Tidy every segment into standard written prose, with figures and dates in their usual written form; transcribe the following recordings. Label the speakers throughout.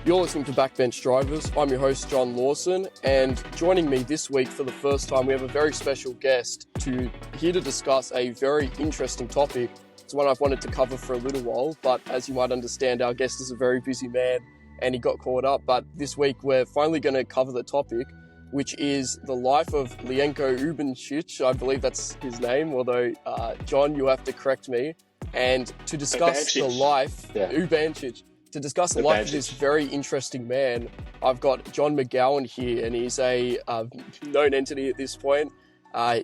Speaker 1: You're listening to Backbench Drivers. I'm your host, John Lawson, and joining me this week for the first time, we have a very special guest here to discuss a very interesting topic. It's one I've wanted to cover for a little while, but as you might understand, our guest is a very busy man and he got caught up. But this week, we're finally going to cover the topic, which is the life of Lyenko Urbanchich. I believe that's his name, although, John, you have to correct me. And to discuss the life, Urbanchich. To discuss the life of this very interesting man, I've got John Macgowan here, and he's a known entity at this point.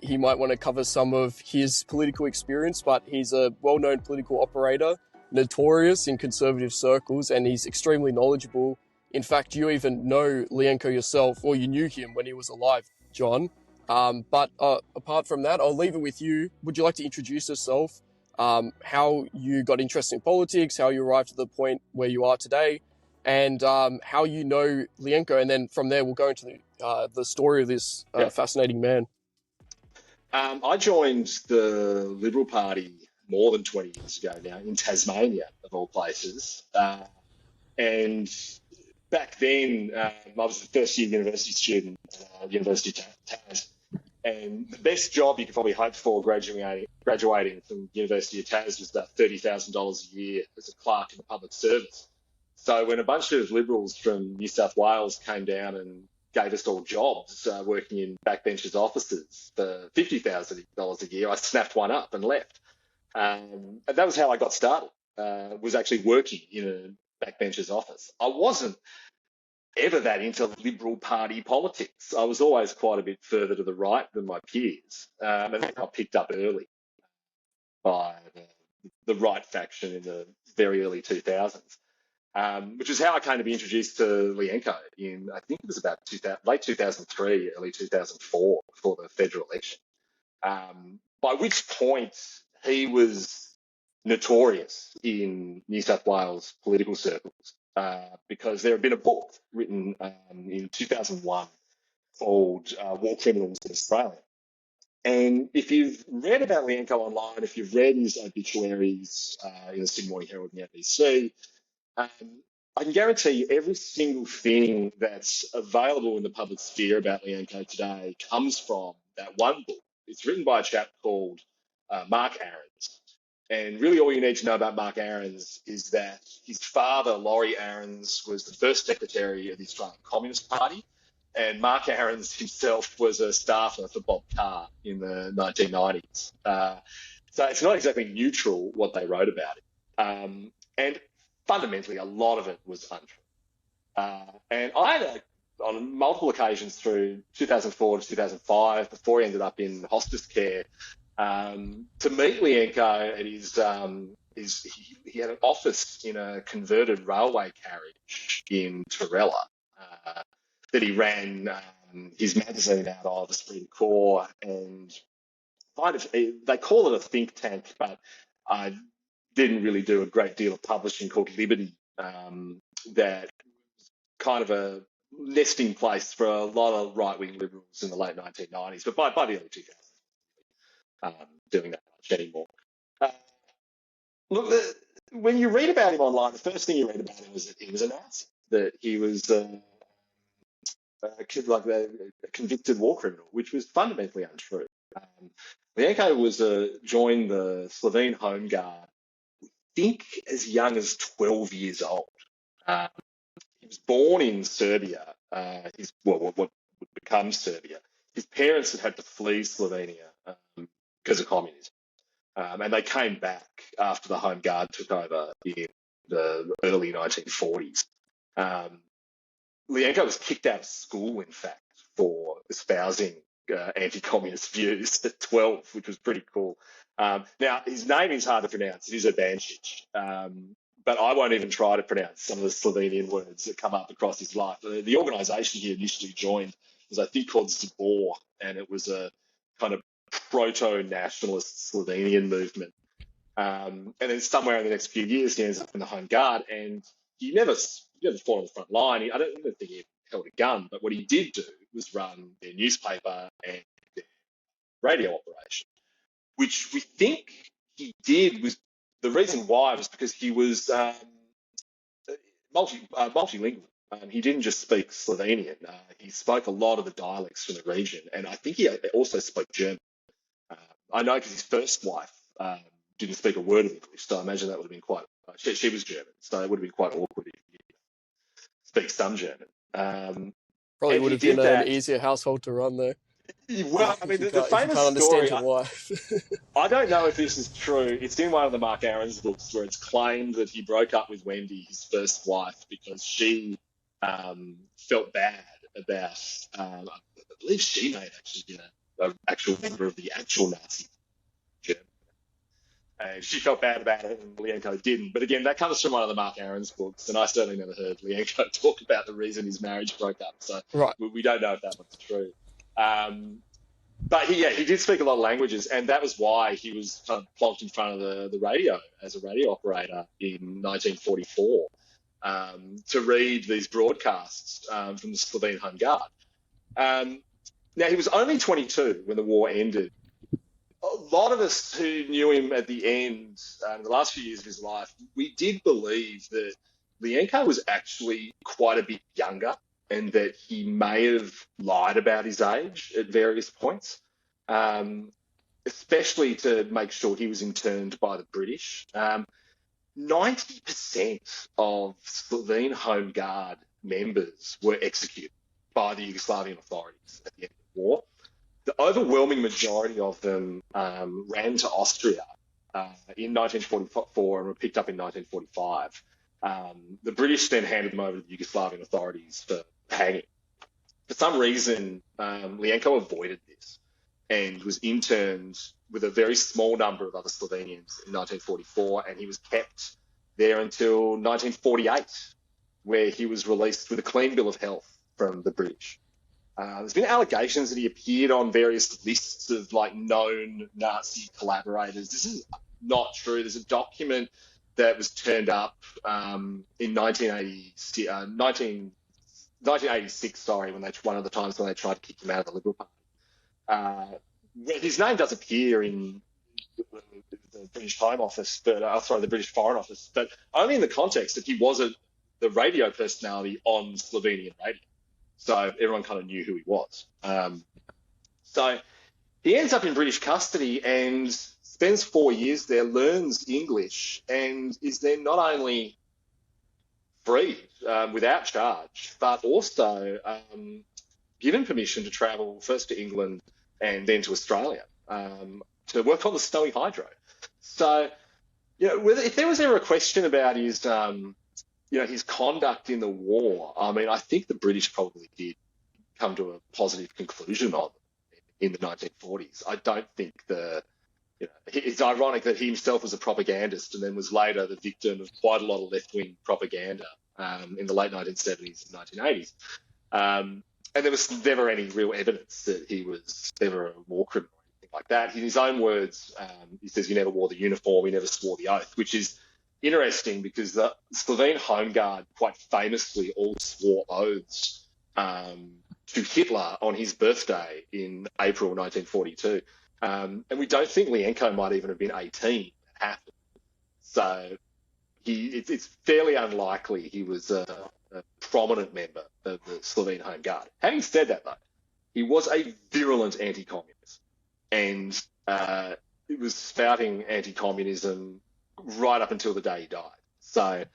Speaker 1: He might want to cover some of his political experience, but he's a well-known political operator, notorious in conservative circles, and he's extremely knowledgeable. In fact, you even know Lyenko yourself, or you knew him when he was alive, John. But apart from that, I'll leave it with you. Would you like to introduce yourself? How you got interested in politics, how you arrived to the point where you are today, and how you know Lyenko, and then from there we'll go into the story of this fascinating man.
Speaker 2: I joined the Liberal Party more than 20 years ago now in Tasmania, of all places. And back then, I was a first-year university student at the University of Tas. And the best job you could probably hope for graduating from University of Tas was about $30,000 a year as a clerk in the public service. So when a bunch of Liberals from New South Wales came down and gave us all jobs working in Backbench's offices for $50,000 a year, I snapped one up and left. And that was how I got started, was actually working in a Backbench's office. I wasn't ever that into Liberal Party politics. I was always quite a bit further to the right than my peers. And I got picked up early by the right faction in the very early 2000s, which is how I came to be introduced to Lyenko in, I think it was about late 2003, early 2004, before the federal election, by which point he was notorious in New South Wales political circles. Because there had been a book written in 2001 called War Criminals in Australia. And if you've read about Lyenko online, if you've read his obituaries in the Sydney Morning Herald and the ABC, I can guarantee you every single thing that's available in the public sphere about Lyenko today comes from that one book. It's written by a chap called Mark Aarons. And really all you need to know about Mark Aarons is that his father, Laurie Aarons, was the first secretary of the Australian Communist Party, and Mark Aarons himself was a staffer for Bob Carr in the 1990s. So it's not exactly neutral what they wrote about it. And fundamentally, a lot of it was untrue. And I had, on multiple occasions through 2004 to 2005, before he ended up in hospice care, to meet Lyenko at he had an office in a converted railway carriage in Torella that he ran his magazine out of, Esprit de Corps, and they call it a think tank, but I didn't really do a great deal of publishing, called Liberty, that kind of a nesting place for a lot of right-wing liberals in the late 1990s, but by the early 2000s. Doing that much anymore. Look, when you read about him online, the first thing you read about him was that he was a Nazi, that he was a convicted war criminal, which was fundamentally untrue. Lyenko joined the Slovene Home Guard, I think, as young as 12 years old. He was born in Serbia, what would become Serbia. His parents had to flee Slovenia because of communism. And they came back after the Home Guard took over in the early 1940s. Lyenko was kicked out of school, in fact, for espousing anti-communist views at 12, which was pretty cool. Now, his name is hard to pronounce. It is Urbanchich. But I won't even try to pronounce some of the Slovenian words that come up across his life. The organisation he initially joined was, I think, called Zbor, and it was a kind of proto-nationalist Slovenian movement. And then somewhere in the next few years, he ends up in the Home Guard, and he never fought on the front line. I don't think he held a gun, but what he did do was run their newspaper and their radio operation, which we think he did was the reason why was because he was multilingual. He didn't just speak Slovenian. He spoke a lot of the dialects from the region, and I think he also spoke German. Uh, I know because his first wife didn't speak a word of English, so I imagine that would have been quite. She was German, so it would have been quite awkward if he speak some German.
Speaker 1: Probably
Speaker 2: And
Speaker 1: would
Speaker 2: he
Speaker 1: have been
Speaker 2: did
Speaker 1: an
Speaker 2: that.
Speaker 1: easier household to run there.
Speaker 2: Well, I mean, the
Speaker 1: If you
Speaker 2: famous
Speaker 1: can't understand
Speaker 2: story.
Speaker 1: your wife.
Speaker 2: I don't know if this is true. It's in one of the Mark Aaron's books where it's claimed that he broke up with Wendy, his first wife, because she felt bad about. I believe she made actually an actual member of the actual Nazi Germany. And she felt bad about it, and Lyenko didn't. But again, that comes from one of the Mark Aaron's books, and I certainly never heard Lyenko talk about the reason his marriage broke up. So
Speaker 1: Right.
Speaker 2: we don't know if that one's true. But he did speak a lot of languages, and that was why he was kind of plonked in front of the radio as a radio operator in 1944 to read these broadcasts from the Slovene Home Guard. Now, he was only 22 when the war ended. A lot of us who knew him at the end, in the last few years of his life, we did believe that Lyenko was actually quite a bit younger and that he may have lied about his age at various points, especially to make sure he was interned by the British. 90% of Slovene Home Guard members were executed by the Yugoslavian authorities at the end of the war. The overwhelming majority of them ran to Austria in 1944 and were picked up in 1945. The British then handed them over to the Yugoslavian authorities for hanging. For some reason, Lyenko avoided this and was interned with a very small number of other Slovenians in 1944, and he was kept there until 1948, where he was released with a clean bill of health from the British. There's been allegations that he appeared on various lists of known Nazi collaborators. This is not true. There's a document that was turned up in 1986, when one of the times when they tried to kick him out of the Liberal Party. His name does appear in the British Home Office, the British Foreign Office, but only in the context that he was the radio personality on Slovenian radio. So everyone kind of knew who he was. So he ends up in British custody and spends 4 years there, learns English, and is then not only freed without charge, but also given permission to travel first to England and then to Australia to work on the Snowy Hydro. So, if there was ever a question about his conduct in the war, I mean, I think the British probably did come to a positive conclusion on it in the 1940s. I don't think it's ironic that he himself was a propagandist and then was later the victim of quite a lot of left-wing propaganda in the late 1970s and 1980s. And there was never any real evidence that he was ever a war criminal or anything like that. In his own words, he says he never wore the uniform, he never swore the oath, which is interesting because the Slovene Home Guard quite famously all swore oaths to Hitler on his birthday in April 1942. And we don't think Lyenko might even have been 18 when that happened. So it's fairly unlikely he was a prominent member of the Slovene Home Guard. Having said that, though, he was a virulent anti-communist and it was spouting anti-communism right up until the day he died. So,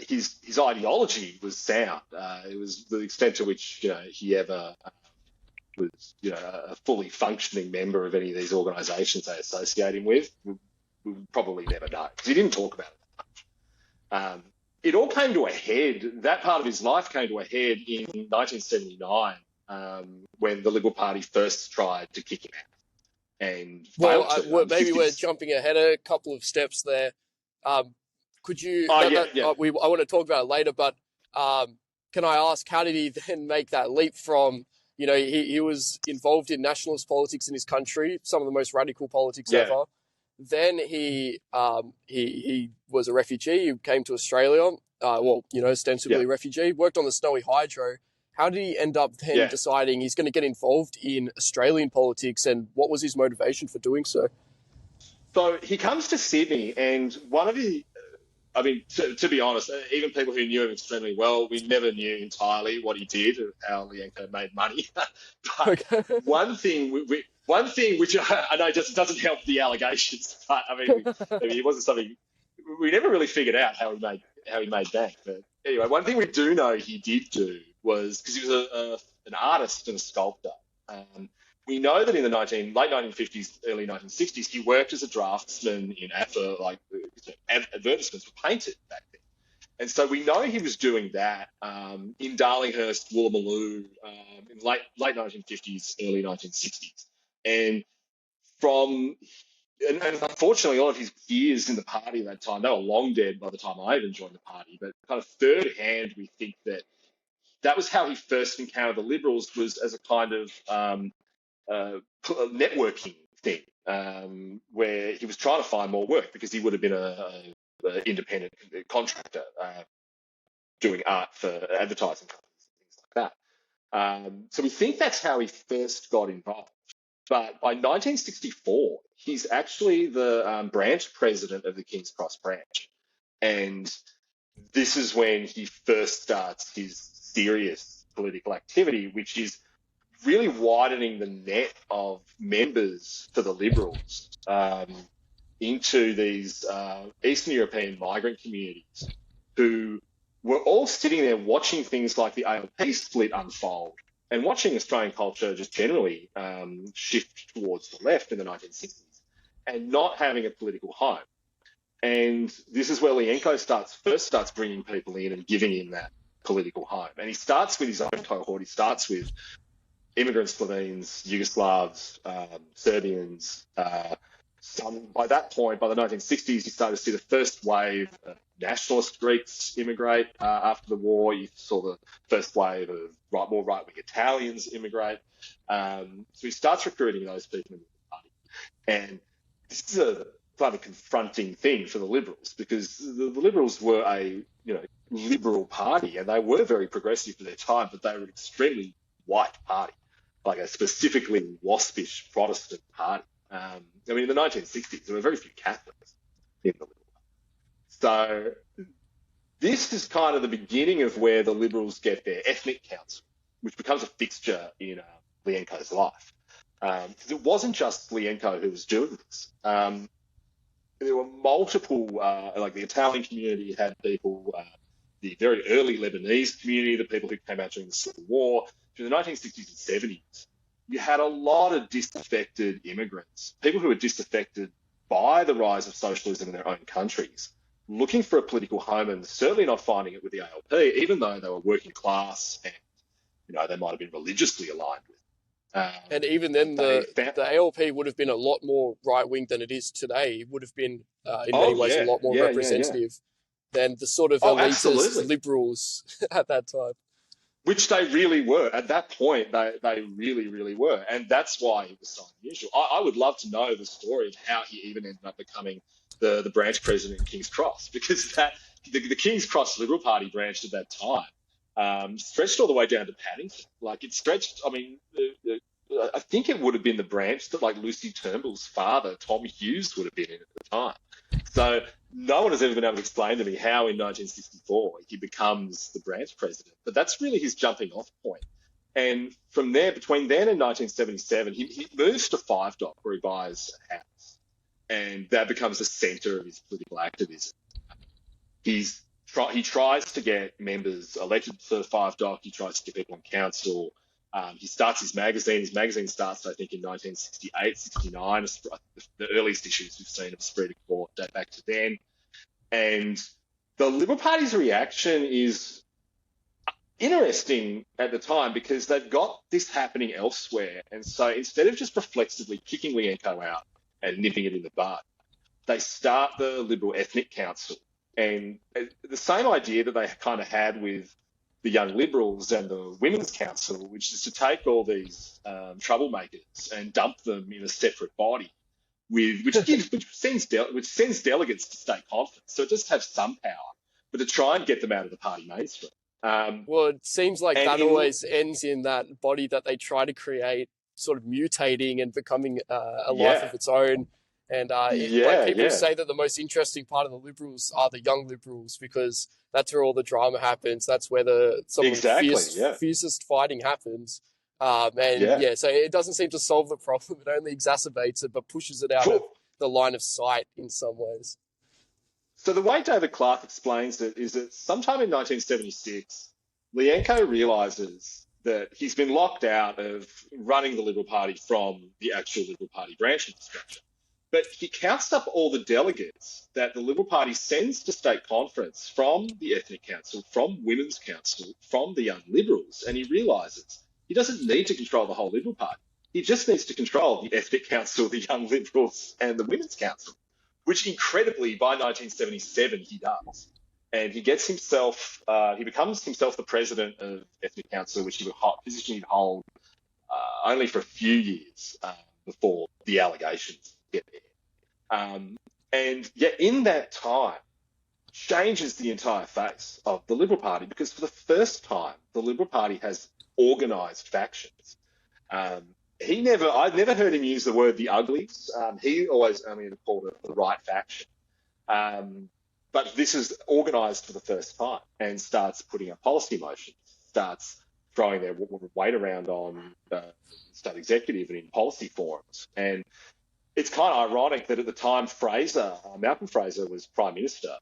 Speaker 2: his ideology was sound. It was the extent to which he ever was a fully functioning member of any of these organisations they associate him with. We would probably never know because he didn't talk about it that much. It all came to a head. That part of his life came to a head in 1979 when the Liberal Party first tried to kick him out. And
Speaker 1: maybe we're jumping ahead a couple of steps there. Could you? I want to talk about it later, but can I ask, how did he then make that leap from? He was involved in nationalist politics in his country, some of the most radical politics ever. Then he was a refugee. He came to Australia. Ostensibly a refugee. Worked on the Snowy Hydro. How did he end up then deciding he's going to get involved in Australian politics, and what was his motivation for doing so?
Speaker 2: So he comes to Sydney, and one of I mean, to be honest, even people who knew him extremely well, we never knew entirely what he did or how Lyenko made money. But
Speaker 1: Okay.
Speaker 2: one thing which I know just doesn't help the allegations, but I mean, it wasn't something we never really figured out how he made bank. But anyway, one thing we do know he did do was because he was an artist and a sculptor. Um, we know that in the late 1950s, early 1960s, he worked as a draftsman for advertisements were painted back then. And so we know he was doing that in Darlinghurst, Woolloomooloo, in late 1950s, early 1960s. And from and unfortunately, a lot of his peers in the party at that time, they were long dead by the time I even joined the party. But kind of third hand, we think that was how he first encountered the Liberals, was as a kind of networking thing, where he was trying to find more work because he would have been an independent contractor doing art for advertising companies and things like that. So we think that's how he first got involved. But by 1964, he's actually the branch president of the King's Cross branch. And this is when he first starts his serious political activity, which is really widening the net of members for the Liberals into these Eastern European migrant communities who were all sitting there watching things like the ALP split unfold and watching Australian culture just generally shift towards the left in the 1960s and not having a political home. And this is where Lyenko first starts bringing people in and giving him that political home. And he starts with his own cohort. He starts with immigrants, Slovenes, Yugoslavs, Serbians. By that point, by the 1960s, you started to see the first wave of nationalist Greeks immigrate after the war. You saw the first wave of more right-wing Italians immigrate. So he starts recruiting those people into the party. And this is a kind of confronting thing for the Liberals, because the Liberals were a liberal party, and they were very progressive for their time, but they were an extremely white party, like a specifically waspish Protestant party. I mean, in the 1960s, there were very few Catholics in the Liberal Party. So this is kind of the beginning of where the Liberals get their ethnic council, which becomes a fixture in Lyenko's life. Because it wasn't just Lyenko who was doing this. There were multiple, like the Italian community had people, the very early Lebanese community, the people who came out during the Civil War. Through the 1960s and 70s, you had a lot of disaffected immigrants, people who were disaffected by the rise of socialism in their own countries, looking for a political home and certainly not finding it with the ALP, even though they were working class and they might have been religiously aligned with.
Speaker 1: And even then, the ALP would have been a lot more right-wing than it is today. It would have been, in many ways, a lot more representative than the sort of elitist liberals at that time.
Speaker 2: Which they really were. At that point, they really, really were. And that's why he was so unusual. I would love to know the story of how he even ended up becoming the branch president in King's Cross, because the King's Cross Liberal Party branch at that time stretched all the way down to Paddington. Like, it stretched, I mean, I think it would have been the branch that, like, Lucy Turnbull's father, Tom Hughes, would have been in at the time. So no one has ever been able to explain to me how in 1964 he becomes the branch president. But that's really his jumping off point. And from there, between then and 1977, he moves to Five Dock, where he buys a house. And that becomes the centre of his political activism. He tries to get members elected to Five Dock. He tries to get people on council. He starts his magazine. His magazine starts, I think, in 1968, 69. The earliest issues we've seen of Esprit de Corps date back to then. And the Liberal Party's reaction is interesting at the time, because they've got this happening elsewhere. And so instead of just reflexively kicking Lyenko out and nipping it in the bud, they start the Liberal Ethnic Council. And the same idea that they kind of had with the Young Liberals and the Women's Council, which is to take all these troublemakers and dump them in a separate body, which sends delegates to state conference. So it does have some power, but to try and get them out of the party mainstream.
Speaker 1: Well, it seems like that always ends in that body that they try to create sort of mutating and becoming a life of its own. And like
Speaker 2: Yeah,
Speaker 1: people
Speaker 2: yeah,
Speaker 1: say that the most interesting part of the Liberals are the young Liberals because that's where all the drama happens. That's where some of the
Speaker 2: exactly. Yeah,
Speaker 1: fiercest fighting happens. And
Speaker 2: yeah.
Speaker 1: yeah, so it doesn't seem to solve the problem. It only exacerbates it, but pushes it out of the line of sight in some ways.
Speaker 2: So the way David Clark explains it is that sometime in 1976, Lyenko realizes that he's been locked out of running the Liberal Party from the actual Liberal Party branch infrastructure. But he counts up all the delegates that the Liberal Party sends to state conference from the Ethnic Council, from Women's Council, from the Young Liberals, and he realises he doesn't need to control the whole Liberal Party. He just needs to control the Ethnic Council, the Young Liberals, and the Women's Council, which incredibly by 1977 he does. And he gets himself, he becomes himself the president of Ethnic Council, which he would position he'd hold only for a few years before the allegations get there. And yet in that time, changes the entire face of the Liberal Party because for the first time, the Liberal Party has organised factions. I've never heard him use the word the uglies. He always only called it the right faction. But this is organised for the first time and starts putting up policy motions, starts throwing their weight around on state executive and in policy forums. And it's kind of ironic that at the time Malcolm Fraser was Prime Minister,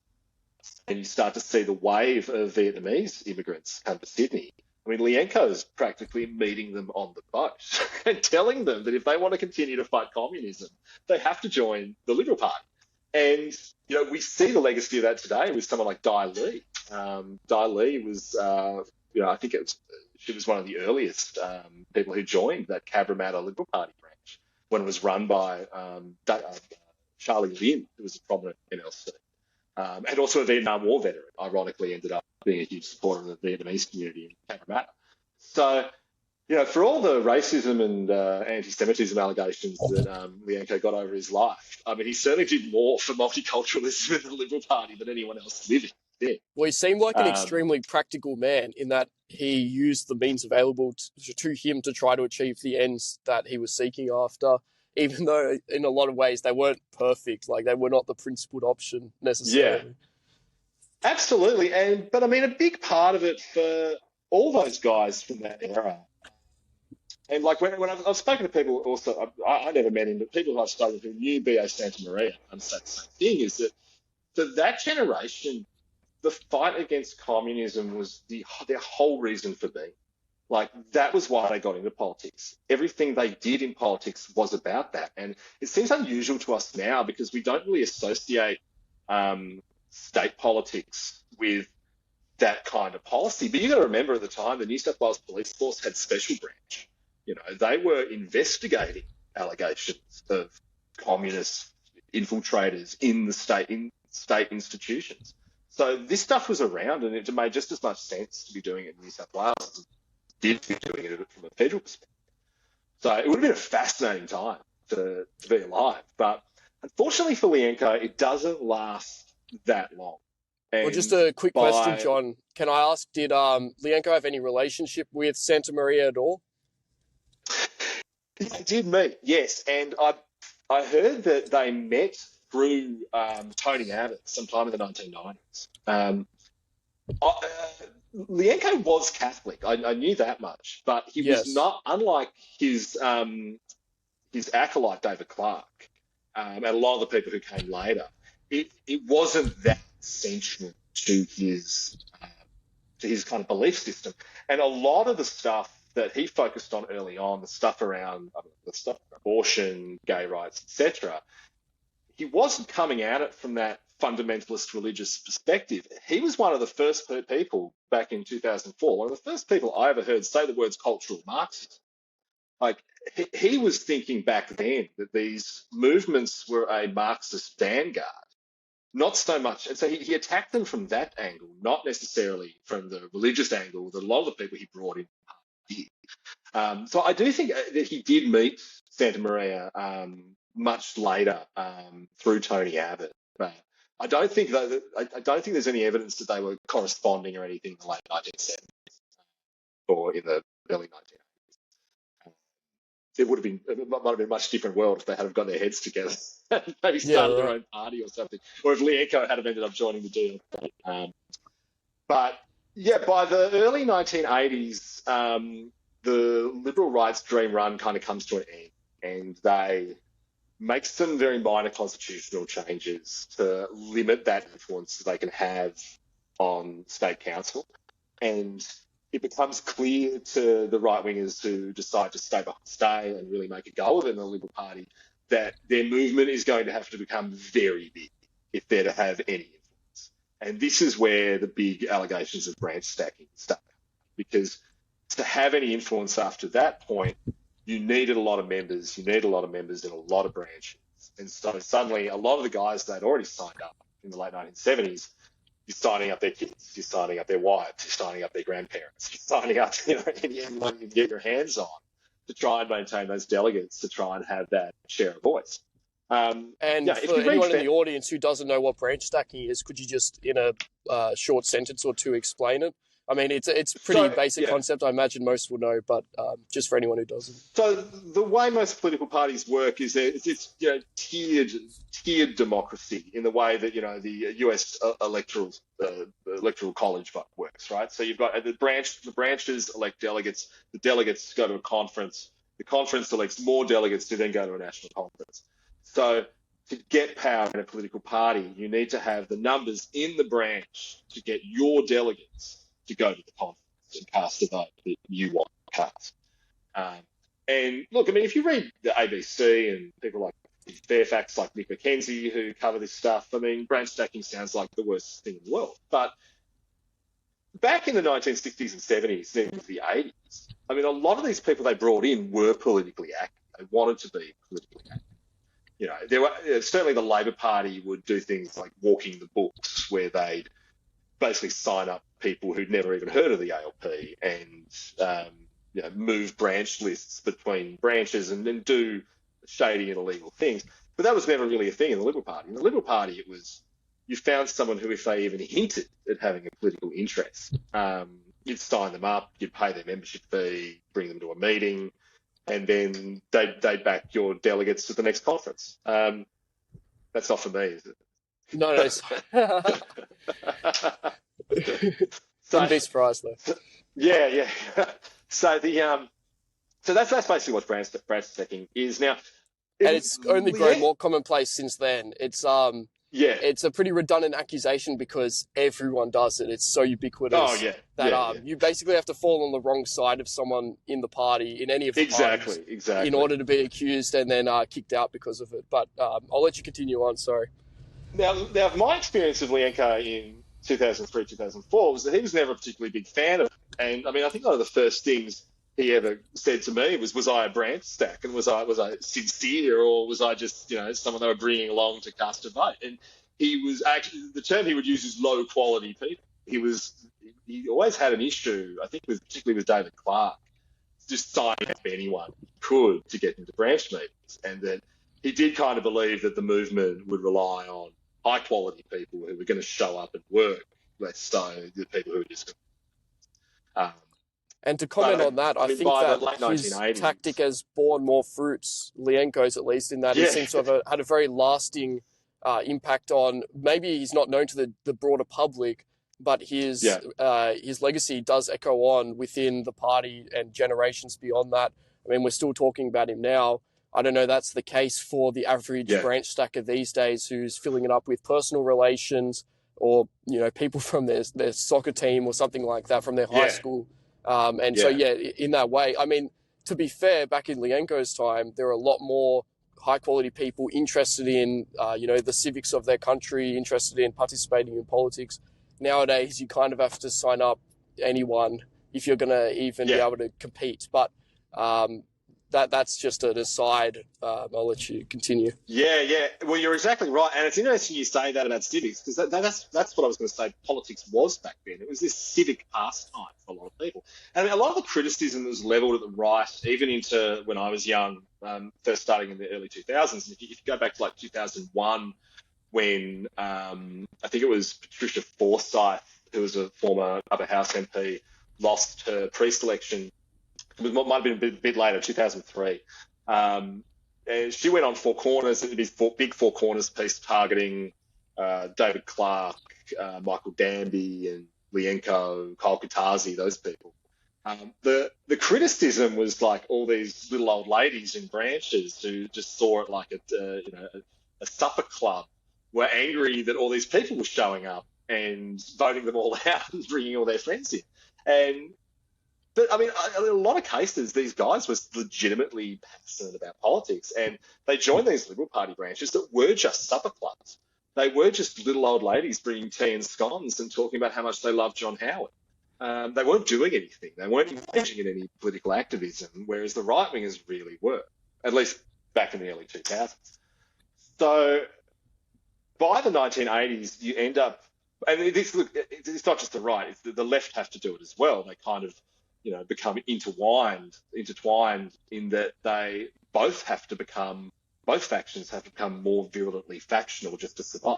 Speaker 2: and you start to see the wave of Vietnamese immigrants come to Sydney. I mean, Lyenko's practically meeting them on the boat and telling them that if they want to continue to fight communism, they have to join the Liberal Party. And, we see the legacy of that today with someone like Dai Li. Dai Li was, I think she was one of the earliest people who joined that Cabramatta Liberal Party branch when it was run by Charlie Lim, who was a prominent NLC. And also a Vietnam War veteran, ironically ended up being a huge supporter of the Vietnamese community in Cabramatta. So, for all the racism and anti-Semitism allegations that Lyenko got over his life, I mean, he certainly did more for multiculturalism in the Liberal Party than anyone else living there.
Speaker 1: Well, he seemed like an extremely practical man in that he used the means available to him to try to achieve the ends that he was seeking after, even though in a lot of ways they weren't perfect, like they were not the principled option necessarily.
Speaker 2: Yeah, absolutely. But I mean, a big part of it for all those guys from that era, and like when I've spoken to people also, I never met him, but people I've spoken to who knew B.A. Santa Maria and said the same thing, is that for that generation, the fight against communism was their whole reason for being. Like, that was why they got into politics. Everything they did in politics was about that. And it seems unusual to us now because we don't really associate state politics with that kind of policy. But you've got to remember at the time, the New South Wales Police Force had special branch. They were investigating allegations of communist infiltrators in state institutions. So this stuff was around, and it made just as much sense to be doing it in New South Wales as it did be doing it from a federal perspective. So it would have been a fascinating time to be alive. But unfortunately for Lyenko, it doesn't last that long.
Speaker 1: Well, just a quick question, John. Can I ask, did Lyenko have any relationship with Santa Maria at all?
Speaker 2: They did meet, yes. And I heard that they met through Tony Abbott sometime in the 1990s. Lyenko was Catholic. I knew that much, but he was not, unlike his acolyte David Clark and a lot of the people who came later. It wasn't that central to his kind of belief system, and a lot of the stuff that he focused on early on, the stuff around abortion, gay rights, etc. He wasn't coming at it from that fundamentalist religious perspective. He was one of the first people back in 2004, one of the first people I ever heard say the words cultural Marxism. Like, he was thinking back then that these movements were a Marxist vanguard, not so much. And so he attacked them from that angle, not necessarily from the religious angle that a lot of the people he brought in did. So I do think that he did meet Santa Maria much later through Tony Abbott, but I don't think there's any evidence that they were corresponding or anything in the late 1970s or in the early 1980s. It might have been a much different world if they had got their heads together. maybe
Speaker 1: Yeah,
Speaker 2: started their
Speaker 1: right.
Speaker 2: own party or something, or if Lyenko had ended up joining the DLP. But yeah, by the early 1980s, the liberal rights dream run kind of comes to an end, and they make some very minor constitutional changes to limit that influence they can have on state council. And it becomes clear to the right wingers who decide to stay and really make a go of it in the Liberal Party that their movement is going to have to become very big if they're to have any influence. And this is where the big allegations of branch stacking start. Because to have any influence after that point, you needed a lot of members. You need a lot of members in a lot of branches. And so suddenly a lot of the guys that had already signed up in the late 1970s, you're signing up their kids, you're signing up their wives, you're signing up their grandparents, you're signing up, anyone you can get your hands on to try and maintain those delegates, to try and have that share of voice.
Speaker 1: And
Speaker 2: If
Speaker 1: for
Speaker 2: you read
Speaker 1: anyone in the audience who doesn't know what branch stacking is, could you just, in a short sentence or two, explain it? I mean, it's pretty basic concept. I imagine most will know, but just for anyone who doesn't.
Speaker 2: So the way most political parties work is that it's tiered democracy in the way that the US electoral college works, right? So you've got the branches elect delegates, the delegates go to a conference, the conference elects more delegates who then go to a national conference. So to get power in a political party, you need to have the numbers in the branch to get your delegates to go to the conference and cast the vote that you want to cast. And look, I mean, if you read the ABC and people like Fairfax, like Nick McKenzie, who cover this stuff, I mean, branch stacking sounds like the worst thing in the world. But back in the 1960s and 70s, then the 80s, I mean, a lot of these people they brought in were politically active. They wanted to be politically active. There were certainly the Labor Party would do things like walking the books, where they'd basically sign up people who'd never even heard of the ALP and move branch lists between branches and then do shady and illegal things. But that was never really a thing in the Liberal Party. In the Liberal Party, it was you found someone who, if they even hinted at having a political interest, you'd sign them up, you'd pay their membership fee, bring them to a meeting, and then they'd back your delegates to the next conference. That's not for me, is it?
Speaker 1: No, it's... Wouldn't be surprised though.
Speaker 2: Yeah. So that's basically what branch stacking is now.
Speaker 1: And it's only grown more commonplace since then. It's it's a pretty redundant accusation because everyone does it. It's so ubiquitous that you basically have to fall on the wrong side of someone in the party, in any of the parties, in order to be accused and then kicked out because of it. But I'll let you continue on. Sorry.
Speaker 2: Now, my experience of Lyenko in 2003, 2004 was that he was never a particularly big fan of it. And I mean, I think one of the first things he ever said to me was I a branch stack, and was I sincere, or was I just someone they were bringing along to cast a vote? And he was actually, the term he would use is low quality people. He always had an issue, I think, particularly with David Clark, just signing up anyone he could to get into branch meetings, and that he did kind of believe that the movement would rely on high quality people who were going to show up and work, less so the people who were just.
Speaker 1: And to comment on that, I think that his
Speaker 2: 1980s,
Speaker 1: tactic has borne more fruits, Lyenko's at least, in that he seems to have had a very lasting impact on, maybe he's not known to the broader public, but his legacy does echo on within the party and generations beyond that. I mean, we're still talking about him now. I don't know that's the case for the average branch stacker these days who's filling it up with personal relations or, people from their soccer team or something like that from their high school. So, in that way, I mean, to be fair, back in Lyenko's time, there were a lot more high-quality people interested in, the civics of their country, interested in participating in politics. Nowadays, you kind of have to sign up anyone if you're going to even be able to compete. But that's just an aside. I'll let you continue.
Speaker 2: Yeah. Well, you're exactly right. And it's interesting you say that about civics, because that's what I was going to say politics was back then. It was this civic pastime for a lot of people. And I mean, a lot of the criticism was levelled at the right, even into when I was young, first starting in the early 2000s. And if you go back to like 2001, when I think it was Patricia Forsyth, who was a former Upper House MP, lost her pre-selection. It might have been a bit later, 2003. And she went on Four Corners and did this big Four Corners piece targeting David Clark, Michael Danby, and Lyenko, Kyle Katazi, those people. The criticism was like all these little old ladies in branches who just saw it like a supper club were angry that all these people were showing up and voting them all out and bringing all their friends in. And but I mean, in a lot of cases, these guys were legitimately passionate about politics, and they joined these Liberal Party branches that were just supper clubs. They were just little old ladies bringing tea and scones and talking about how much they loved John Howard. They weren't doing anything. They weren't engaging in any political activism, whereas the right wingers really were, at least back in the early 2000s. So by the 1980s, you end up, and this, look, it's not just the right; it's the left have to do it as well. They kind of, become intertwined in that they both factions have to become more virulently factional just to survive,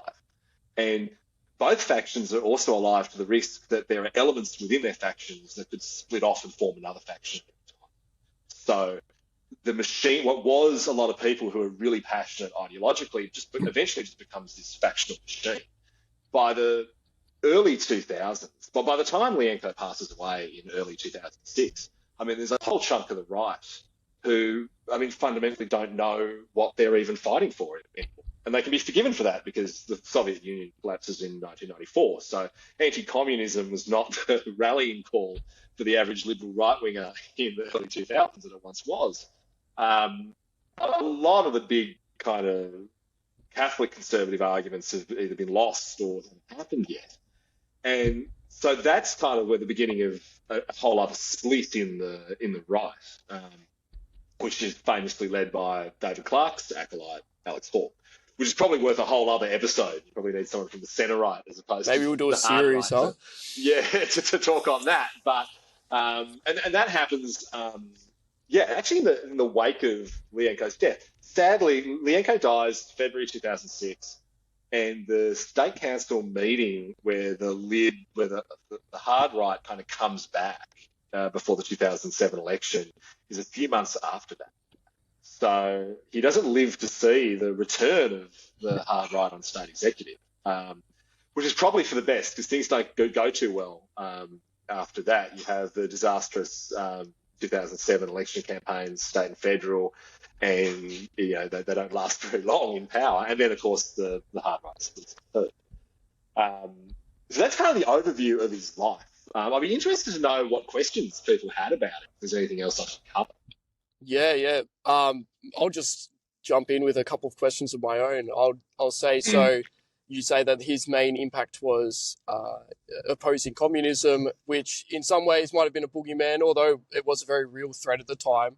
Speaker 2: and both factions are also alive to the risk that there are elements within their factions that could split off and form another faction. So the machine, what was a lot of people who are really passionate ideologically, eventually just becomes this factional machine. By the early 2000s, but by the time Lyenko passes away in early 2006, I mean, there's a whole chunk of the right who, I mean, fundamentally don't know what they're even fighting for anymore. And they can be forgiven for that because the Soviet Union collapses in 1994. So anti-communism was not the rallying call for the average liberal right-winger in the early 2000s that it once was. A lot of the big kind of Catholic conservative arguments have either been lost or haven't happened yet. And so that's kind of where the beginning of a whole other split in the right, which is famously led by David Clark's acolyte, Alex Hawke, which is probably worth a whole other episode. You probably need someone from the centre right as opposed
Speaker 1: Maybe
Speaker 2: to
Speaker 1: we'll do
Speaker 2: the
Speaker 1: a series,
Speaker 2: hard
Speaker 1: huh?
Speaker 2: right. To talk on that. But and that happens, actually in the wake of Lyenko's death. Sadly, Lyenko dies February 2006, and the state council meeting where the hard right kind of comes back before the 2007 election is a few months after that. So he doesn't live to see the return of the hard right on state executive, which is probably for the best because things don't go too well after that. You have the disastrous 2007 election campaigns, state and federal, and they don't last very long in power. And then, of course, the hard right splits. So that's kind of the overview of his life. I'd be interested to know what questions people had about it. If there's anything else I should cover.
Speaker 1: Yeah. I'll just jump in with a couple of questions of my own. I'll say, so you say that his main impact was opposing communism, which in some ways might have been a boogeyman, although it was a very real threat at the time.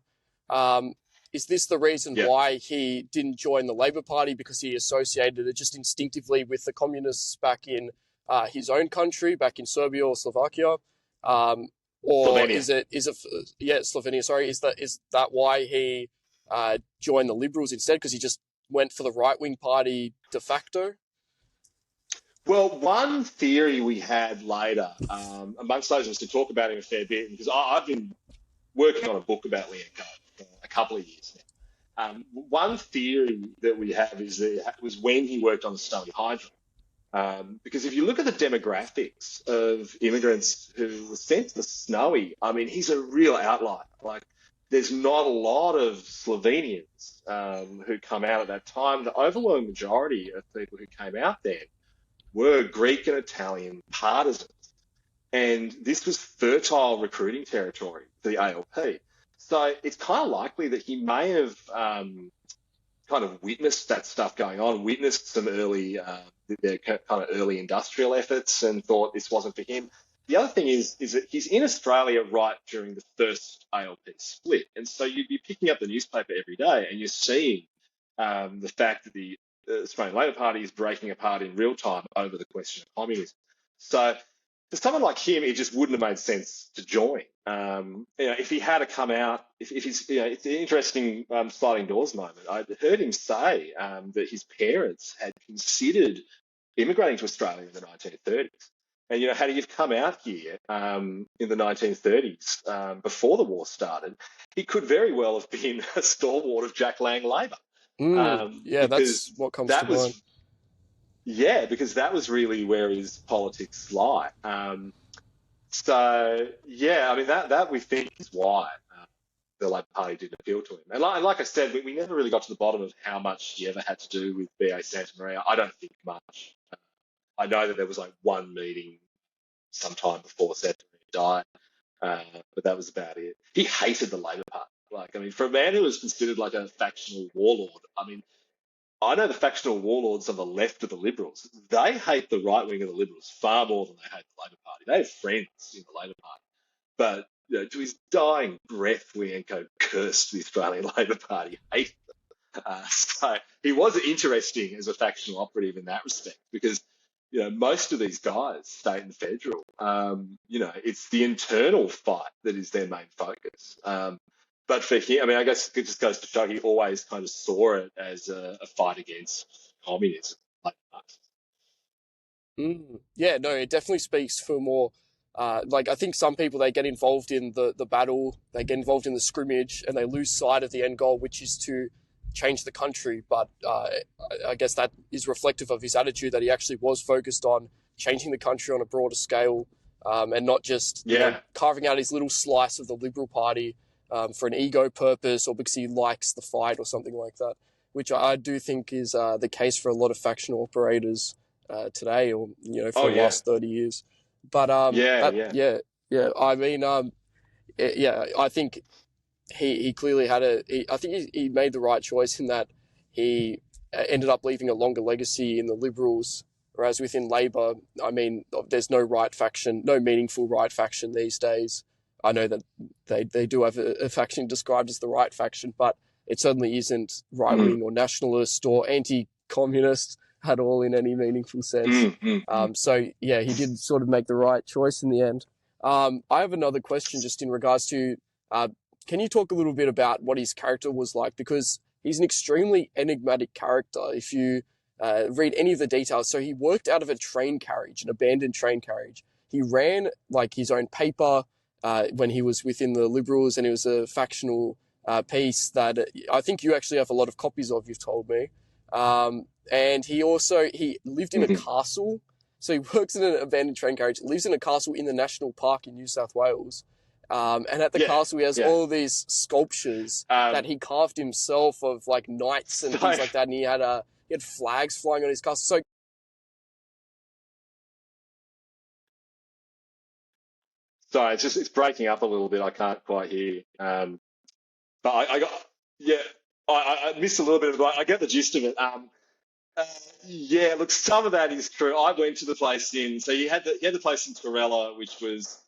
Speaker 1: Is this the reason why he didn't join the Labour Party, because he associated it just instinctively with the communists back in his own country, back in Serbia or Slovakia? Or
Speaker 2: Slovenia.
Speaker 1: Slovenia. Sorry, is that why he joined the Liberals instead? Because he just went for the right-wing party de facto.
Speaker 2: Well, one theory we had later, amongst those, was to talk about him a fair bit, because I've been working on a book about Lyenko for a couple of years now. One theory that we have is that it was when he worked on the Snowy Hydro. Because if you look at the demographics of immigrants who were sent to the Snowy, I mean, he's a real outlier. Like, there's not a lot of Slovenians who come out at that time. The overwhelming majority of people who came out then were Greek and Italian partisans. And this was fertile recruiting territory for the ALP. So it's kind of likely that he may have kind of witnessed that stuff going on, witnessed some early, their kind of early industrial efforts, and thought this wasn't for him. The other thing is that he's in Australia right during the first ALP split, and so you'd be picking up the newspaper every day, and you're seeing the fact that the Australian Labor Party is breaking apart in real time over the question of communism. So for someone like him, it just wouldn't have made sense to join. If he had to come out, if he's, it's an interesting sliding doors moment. I heard him say that his parents had considered immigrating to Australia in the 1930s. And, had he come out here in the 1930s, before the war started, he could very well have been a stalwart of Jack Lang Labor,
Speaker 1: Yeah, that's
Speaker 2: because
Speaker 1: what comes to
Speaker 2: that
Speaker 1: mind.
Speaker 2: was, yeah, because that was really where his politics lie. So, yeah, I mean, that we think is why the Labor Party didn't appeal to him. And like I said, we never really got to the bottom of how much he ever had to do with B.A. Santa Maria. I don't think much. I know that there was like one meeting sometime before Santa Maria died, but that was about it. He hated the Labor Party. Like, I mean, for a man who was considered like a factional warlord, I mean, I know the factional warlords on the left of the Liberals. They hate the right wing of the Liberals far more than they hate the Labor Party. They have friends in the Labor Party. But to his dying breath, Lyenko cursed the Australian Labor Party, hated them. So he was interesting as a factional operative in that respect, because most of these guys, state and federal, it's the internal fight that is their main focus. But for him, I mean, I guess it just goes to show he always kind of saw it as a fight against communism. Like,
Speaker 1: Yeah, no, it definitely speaks for more. Like I think some people they get involved in the battle, they get involved in the scrimmage, and they lose sight of the end goal, which is to change the country. But I guess that is reflective of his attitude that he actually was focused on changing the country on a broader scale, and not just
Speaker 2: yeah,
Speaker 1: carving out his little slice of the Liberal Party for an ego purpose or because he likes the fight or something like that. Which I do think is the case for a lot of factional operators today, or
Speaker 2: oh
Speaker 1: for the
Speaker 2: yeah,
Speaker 1: last 30 years. But
Speaker 2: yeah,
Speaker 1: that
Speaker 2: yeah.
Speaker 1: yeah. I mean, yeah. I think he clearly had I think he made the right choice in that he ended up leaving a longer legacy in the Liberals, whereas within Labor, I mean, there's no right faction, no meaningful right faction these days. I know that they do have a faction described as the right faction, but it certainly isn't right
Speaker 2: Mm,
Speaker 1: wing or nationalist or anti-communist at all in any meaningful sense.
Speaker 2: mm, mm, mm.
Speaker 1: So yeah, he did sort of make the right choice in the end. I have another question just in regards to uh, can you talk a little bit about what his character was like? Because he's an extremely enigmatic character. If you read any of the details, so he worked out of a train carriage, an abandoned train carriage. He ran like his own paper when he was within the Liberals, and it was a factional piece that I think you actually have a lot of copies of. You've told me, and he lived in a
Speaker 2: Mhm.
Speaker 1: castle. So he works in an abandoned train carriage, lives in a castle in the national park in New South Wales. And at the
Speaker 2: Yeah,
Speaker 1: castle, he has
Speaker 2: yeah.
Speaker 1: all these sculptures that
Speaker 2: Um,
Speaker 1: he carved himself of like knights and
Speaker 2: so,
Speaker 1: things like that. And he had flags flying on his castle. So
Speaker 2: sorry, it's breaking up a little bit. I can't quite hear you. But I got, yeah, I missed a little bit of it. I get the gist of it. Uh, yeah, look, some of that is true. I went to the place so he had the place in Torella, which was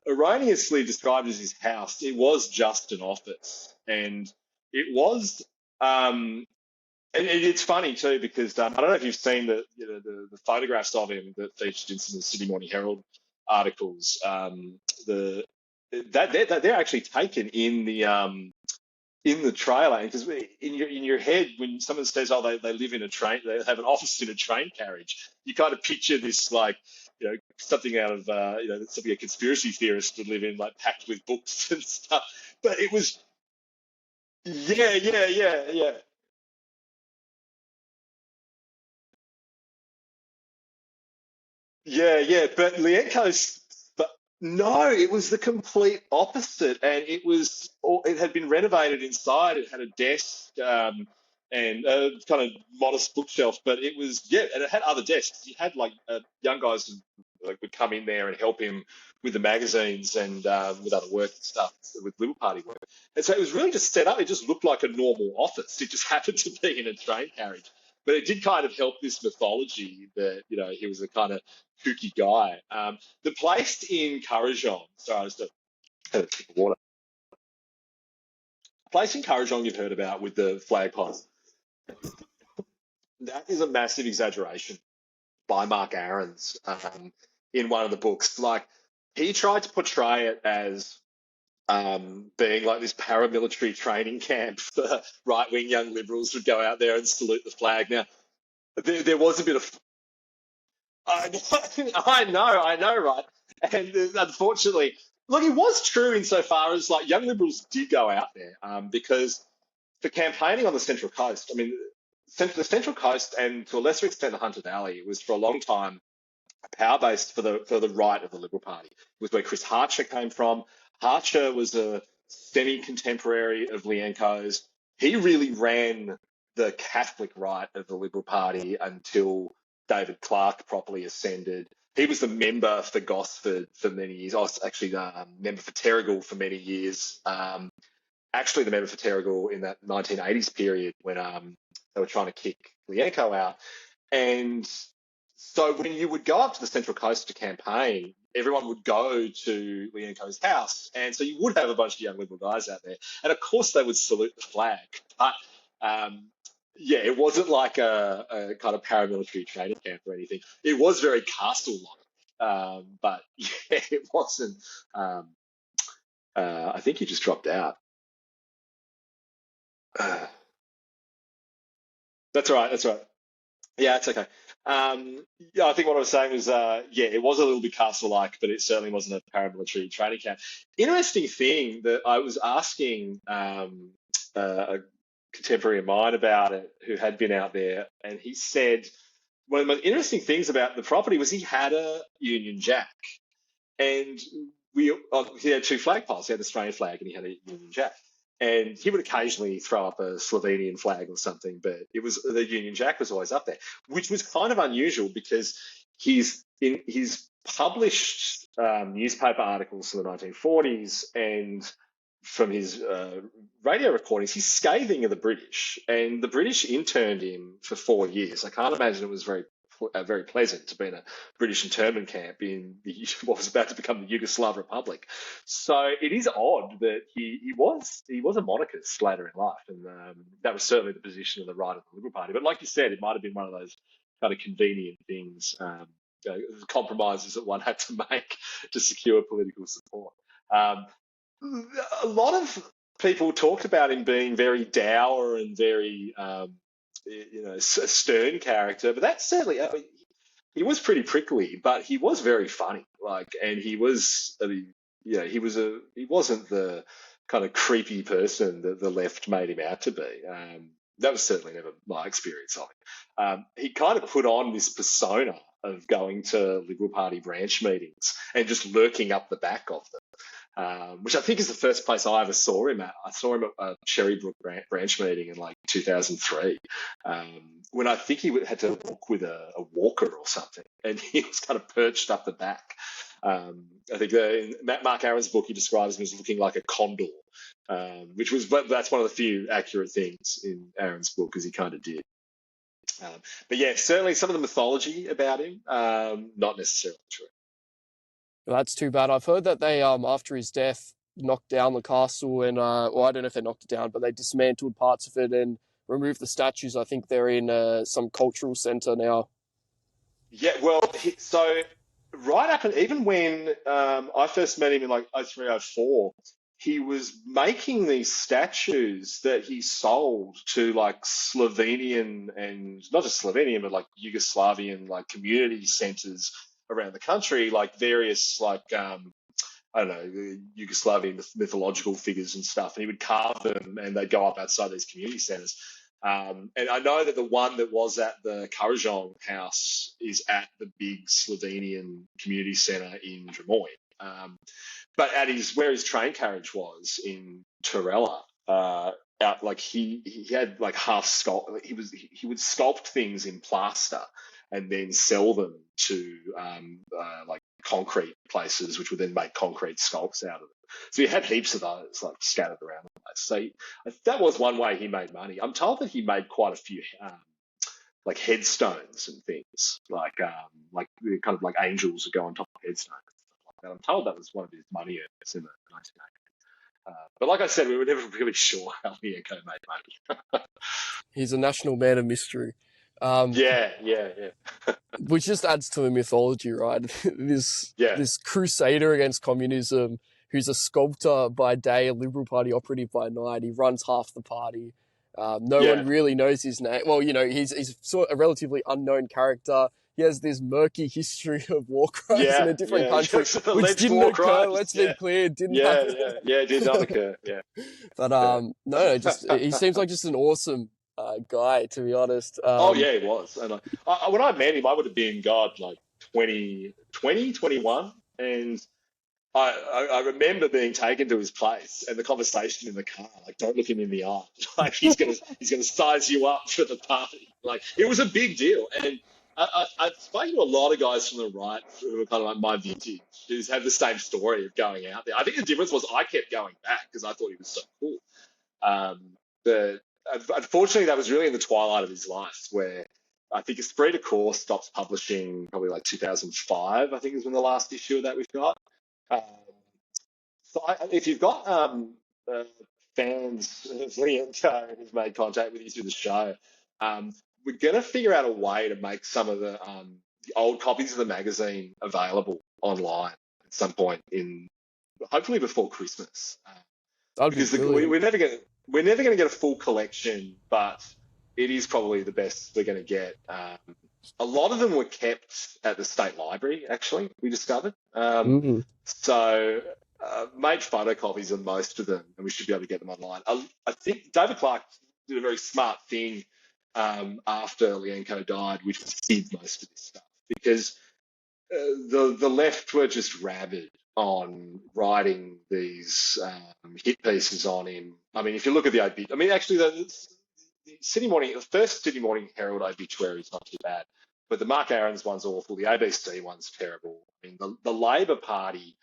Speaker 2: erroneously described as his house. It was just an office, and it was. And it's funny too because I don't know if you've seen the photographs of him that featured in some of the Sydney Morning Herald articles. The that they're actually taken in the trailer, because in your head when someone says, oh, they live in a train, they have an office in a train carriage, you kind of picture this like something out of something a conspiracy theorist would live in, like packed with books and stuff. But it was, yeah, yeah, yeah, yeah. Yeah, yeah, but Lyenko's, but no, it was the complete opposite, and it had been renovated inside. It had a desk and a kind of modest bookshelf, but it was, yeah, and it had other desks. He had like young guys who like would come in there and help him with the magazines and with other work and stuff, with Liberal Party work. And so it was really just set up. It just looked like a normal office. It just happened to be in a train carriage. But it did kind of help this mythology that he was a kind of kooky guy. The place in Kurrajong, sorry, I just had a sip of water. The place in Kurrajong you've heard about with the flagpoles, that is a massive exaggeration by Mark Aarons in one of the books. Like, he tried to portray it as being like this paramilitary training camp for right-wing young liberals who'd go out there and salute the flag. Now, there was a bit of I know, right? And unfortunately, look, it was true insofar as like young liberals did go out there because for campaigning on the Central Coast, I mean, the Central Coast and to a lesser extent the Hunter Valley was for a long time power based for the right of the Liberal Party. It was where Chris Harcher came from. Harcher was a semi-contemporary of Lyenko's. He really ran the Catholic right of the Liberal Party until David Clark properly ascended. He was the member for Gosford for many years. I was actually the member for Terrigal for many years. Actually, the member for Terrigal in that 1980s period when they were trying to kick Lyenko out. And so when you would go up to the Central Coast to campaign, everyone would go to Lyenko's house. And so you would have a bunch of young Liberal guys out there. And of course they would salute the flag. But yeah, it wasn't like a kind of paramilitary training camp or anything. It was very castle-like. But yeah, it wasn't. I think he just dropped out. That's right. That's right. Yeah, it's okay. Yeah, I think what I was saying was, yeah, it was a little bit castle-like, but it certainly wasn't a paramilitary training camp. Interesting thing that I was asking a contemporary of mine about it who had been out there, and he said one of the most interesting things about the property was he had a Union Jack, and he had two flagpoles. He had the Australian flag and he had a Union Jack. And he would occasionally throw up a Slovenian flag or something, but it was the Union Jack was always up there, which was kind of unusual because he's published newspaper articles from the 1940s and from his radio recordings, he's scathing of the British, and the British interned him for 4 years. I can't imagine it was very pleasant to be in a British internment camp in what was about to become the Yugoslav Republic. So it is odd that he was a monarchist later in life, and that was certainly the position of the right of the Liberal Party. But like you said, it might have been one of those kind of convenient things, compromises that one had to make to secure political support. A lot of people talked about him being very dour and very stern character, but that's certainly he was pretty prickly, but he was very funny. And he was, he wasn't the kind of creepy person that the left made him out to be. That was certainly never my experience of him. He kind of put on this persona of going to Liberal Party branch meetings and just lurking up the back of them. Which I think is the first place I ever saw him at. I saw him at a Cherrybrook branch meeting in like 2003, when I think he had to walk with a walker or something, and he was kind of perched up the back. I think in Mark Aaron's book, he describes him as looking like a condor, but that's one of the few accurate things in Aaron's book, as he kind of did. But yeah, certainly some of the mythology about him, not necessarily true.
Speaker 1: Well, that's too bad. I've heard that they, after his death, knocked down the castle and, well, I don't know if they knocked it down, but they dismantled parts of it and removed the statues. I think they're in some cultural centre now.
Speaker 2: Yeah, well, so right up and even when I first met him in like 0304, he was making these statues that he sold to like Slovenian and not just Slovenian, but like Yugoslavian like community centres around the country, like various like I don't know, Yugoslavian mythological figures and stuff, and he would carve them and they'd go up outside these community centres. And I know that the one that was at the Karajan house is at the big Slovenian community centre in Drummoyne. But at where his train carriage was in Torella, out like he had like half sculpt. He would sculpt things in plaster and then sell them to like concrete places, which would then make concrete sculpts out of them. So he had heaps of those like scattered around the place. So that was one way he made money. I'm told that he made quite a few like headstones and things, like kind of like angels that go on top of headstones and stuff like that. I'm told that was one of his money earners in the 1980s. But like I said, we were never really sure how Lyenko made money.
Speaker 1: He's a national man of mystery.
Speaker 2: Yeah.
Speaker 1: Which just adds to the mythology, right? This crusader against communism who's a sculptor by day, a Liberal Party operative by night. He runs half the party. No one really knows his name. Well, he's sort of a relatively unknown character. he has this murky history of war crimes in
Speaker 2: Yeah,
Speaker 1: a different
Speaker 2: yeah.
Speaker 1: country, which
Speaker 2: Alleged
Speaker 1: didn't
Speaker 2: war
Speaker 1: occur.
Speaker 2: crimes.
Speaker 1: Let's be
Speaker 2: Yeah,
Speaker 1: clear, it didn't
Speaker 2: yeah,
Speaker 1: happen.
Speaker 2: yeah, yeah. Did not occur. Yeah,
Speaker 1: But
Speaker 2: yeah.
Speaker 1: no, just he seems like just an awesome guy, to be honest.
Speaker 2: Oh yeah, he was. And when I met him, I would have been God like 20, 21, and I remember being taken to his place and the conversation in the car, like, don't look him in the eye. Like he's gonna size you up for the party. Like it was a big deal. And I've spoken to a lot of guys from the right who are kind of like my vintage, who's had the same story of going out there. I think the difference was I kept going back because I thought he was so cool. But unfortunately, that was really in the twilight of his life, where I think Esprit de Corps stops publishing probably like 2005. I think is when the last issue of that we've got. Um, if you've got uh, fans of Lyenko who've made contact with you through the show, we're going to figure out a way to make some of the old copies of the magazine available online at some point in hopefully before Christmas.
Speaker 1: That'd be
Speaker 2: Because
Speaker 1: brilliant.
Speaker 2: we're never going to get a full collection, but it is probably the best we're going to get. A lot of them were kept at the state library. Actually, we discovered.
Speaker 1: Mm.
Speaker 2: So made photocopies of most of them, and we should be able to get them online. I think David Clark did a very smart thing after Lyenko died, which was hid most of this stuff because the left were just rabid on writing these hit pieces on him. I mean, if you look at the obituary, I mean, actually, the first Sydney Morning Herald obituary is not too bad, but the Mark Aaron's one's awful. The ABC one's terrible. I mean, the Labor Party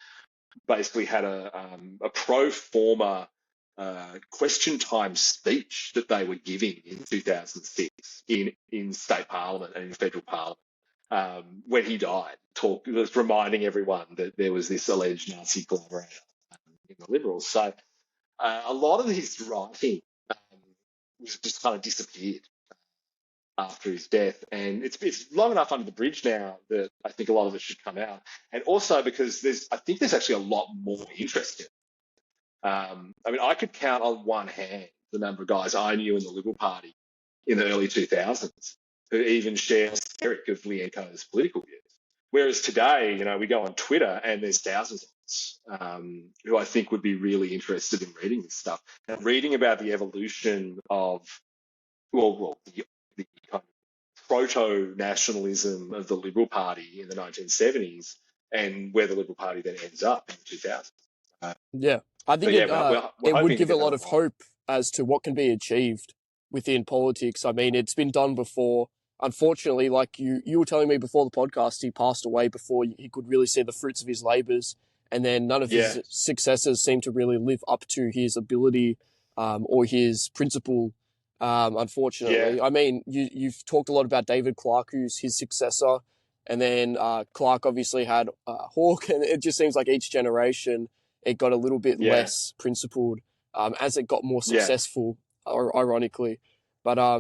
Speaker 2: basically had a pro forma question time speech that they were giving in 2006 in state parliament and in federal parliament when he died, was reminding everyone that there was this alleged Nazi collaborator in the Liberals. So a lot of his writing was just kind of disappeared after his death, and it's long enough under the bridge now that I think a lot of it should come out, and also because I think there's actually a lot more interest in it. I mean, I could count on one hand the number of guys I knew in the Liberal Party in the early 2000s who even share a spirit of Lyenko's political views. Whereas today, we go on Twitter and there's thousands of us who I think would be really interested in reading this stuff and reading about the evolution of, the kind of proto-nationalism of the Liberal Party in the 1970s and where the Liberal Party then ends up in the 2000s.
Speaker 1: Yeah, I think
Speaker 2: We're
Speaker 1: it would
Speaker 2: hoping to
Speaker 1: give a
Speaker 2: get that
Speaker 1: lot of
Speaker 2: online.
Speaker 1: hope as to what can be achieved within politics. I mean, it's been done before. Unfortunately, like you were telling me before the podcast, he passed away before he could really see the fruits of his labours, and then none of
Speaker 2: Yeah,
Speaker 1: his successors seem to really live up to his ability or his principle.
Speaker 2: yeah,
Speaker 1: Unfortunately, I mean, you've talked a lot about David Clark, who's his successor, and then Clark obviously had Hawke, and it just seems like each generation it got a little bit
Speaker 2: yeah,
Speaker 1: less principled as it got more
Speaker 2: yeah.
Speaker 1: successful, ironically. But I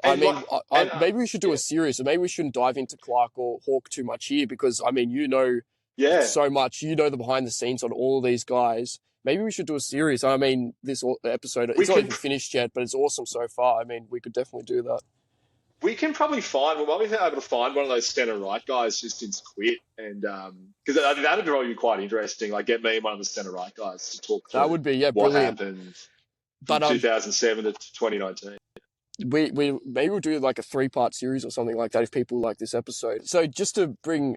Speaker 2: And
Speaker 1: mean,
Speaker 2: like, and
Speaker 1: maybe we should do
Speaker 2: yeah,
Speaker 1: a series, or maybe we shouldn't dive into Clark or Hawke too much here because I mean, you know
Speaker 2: yeah.
Speaker 1: so much, you know the behind the scenes on all of these guys. Maybe we should do a series. I mean, this episode
Speaker 2: We
Speaker 1: it's not
Speaker 2: can
Speaker 1: even finished yet, but it's awesome so far. I mean, we could definitely do that.
Speaker 2: we can probably find. We might be able to find one of those center right guys who's since quit, and because I think that'd probably be quite interesting. Like, get me and one of the center right guys to talk
Speaker 1: That
Speaker 2: through
Speaker 1: would be
Speaker 2: what
Speaker 1: brilliant.
Speaker 2: happened from
Speaker 1: But
Speaker 2: 2007 to 2019.
Speaker 1: we maybe we'll do like a 3-part series or something like that if people like this episode. So just to bring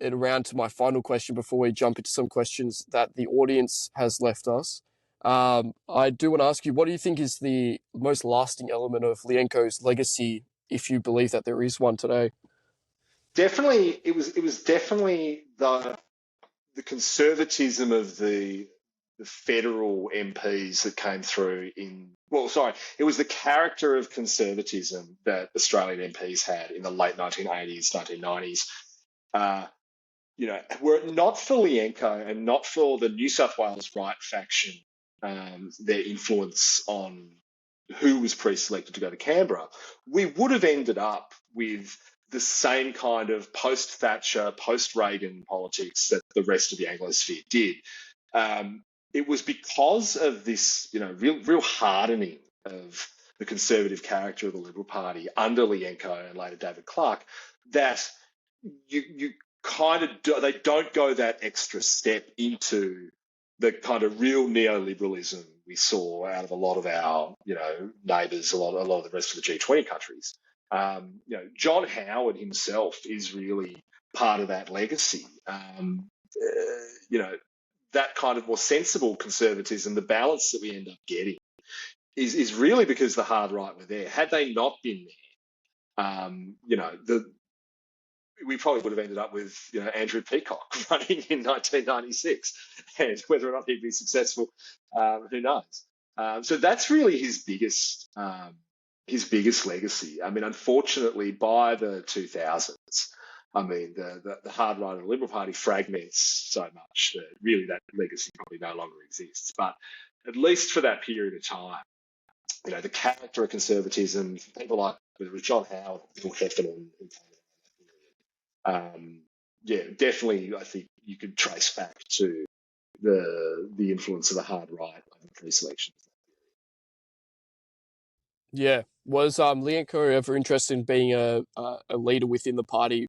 Speaker 1: it around to my final question before we jump into some questions that the audience has left us, I do want to ask you, what do you think is the most lasting element of Lyenko's legacy, if you believe that there is one today?
Speaker 2: Definitely, it was definitely the conservatism of the federal MPs that came through it was the character of conservatism that Australian MPs had in the late 1980s, 1990s. Were it not for Lyenko and not for the New South Wales right faction, their influence on who was pre-selected to go to Canberra, we would have ended up with the same kind of post-Thatcher, post-Reagan politics that the rest of the Anglosphere did. It was because of this, real hardening of the conservative character of the Liberal Party under Lyenko and later David Clark that you kind of they don't go that extra step into the kind of real neoliberalism we saw out of a lot of our neighbours, a lot of the rest of the G20 countries. John Howard himself is really part of that legacy. That kind of more sensible conservatism, the balance that we end up getting, is really because the hard right were there. Had they not been there, we probably would have ended up with Andrew Peacock running in 1996, and whether or not he'd be successful, who knows? So that's really his biggest legacy. I mean, unfortunately, by the 2000s, I mean, the hard right of the Liberal Party fragments so much that really that legacy probably no longer exists. But at least for that period of time, the character of conservatism, people like whether it was John Howard, Bill Heffernan, definitely, I think you could trace back to the influence of the hard right over pre-selection.
Speaker 1: Yeah. Was Lyenko ever interested in being a leader within the party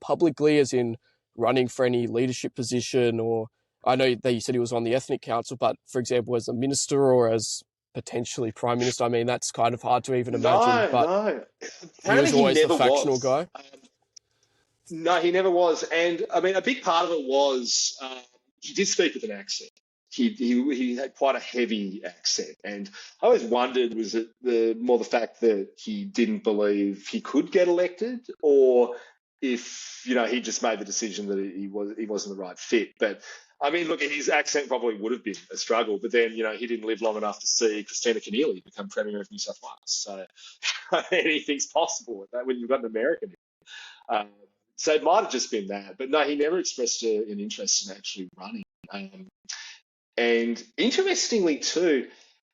Speaker 1: publicly, as in running for any leadership position? Or I know that you said he was on the Ethnic Council, but for example, as a minister or as potentially prime minister, I mean, that's kind of hard to even imagine. But
Speaker 2: No.
Speaker 1: he was
Speaker 2: Apparently
Speaker 1: always
Speaker 2: never
Speaker 1: the factional
Speaker 2: was.
Speaker 1: guy.
Speaker 2: No, he never was. And I mean, a big part of it was he did speak with an accent. He had quite a heavy accent, and I always wondered, was it the fact that he didn't believe he could get elected, or if he just made the decision that he wasn't the right fit. But I mean, look, his accent probably would have been a struggle, but then he didn't live long enough to see Christina Keneally become Premier of New South Wales. So anything's possible when you've got an American. So it might have just been that, but no, he never expressed an interest in actually running. And interestingly too,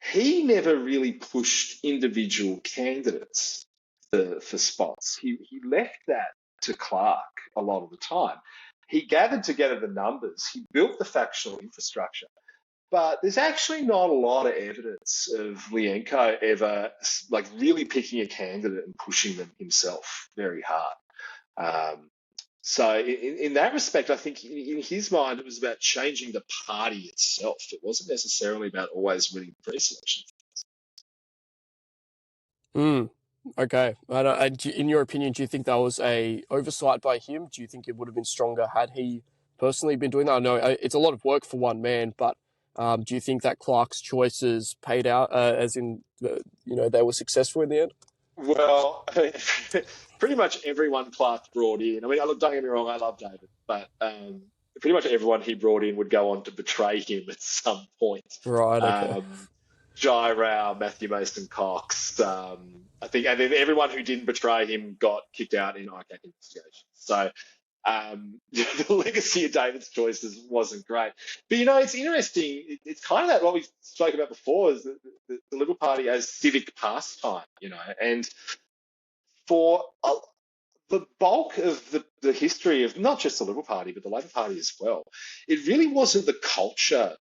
Speaker 2: he never really pushed individual candidates for spots. He left that to Clark a lot of the time. He gathered together the numbers. He built the factional infrastructure. But there's actually not a lot of evidence of Lyenko ever really picking a candidate and pushing them himself very hard. So in that respect, I think in his mind, it was about changing the party itself. It wasn't necessarily about always winning the pre-selection.
Speaker 1: Okay. In your opinion, do you think that was a oversight by him? Do you think it would have been stronger had he personally been doing that? I know it's a lot of work for one man, but do you think that Clark's choices paid out, as in, they were successful in the end?
Speaker 2: Well, pretty much everyone Clark brought in. I mean, don't get me wrong, I love David, but pretty much everyone he brought in would go on to betray him at some point.
Speaker 1: Right. Okay.
Speaker 2: Jai Rao, Matthew Mason Cox, I think, and then everyone who didn't betray him got kicked out in ICAC investigations. So the legacy of David's choices wasn't great. But, it's interesting. It's kind of that what we spoke about before, is the Liberal Party as civic pastime, and for the bulk of the history of not just the Liberal Party, but the Labor Party as well, it really wasn't the culture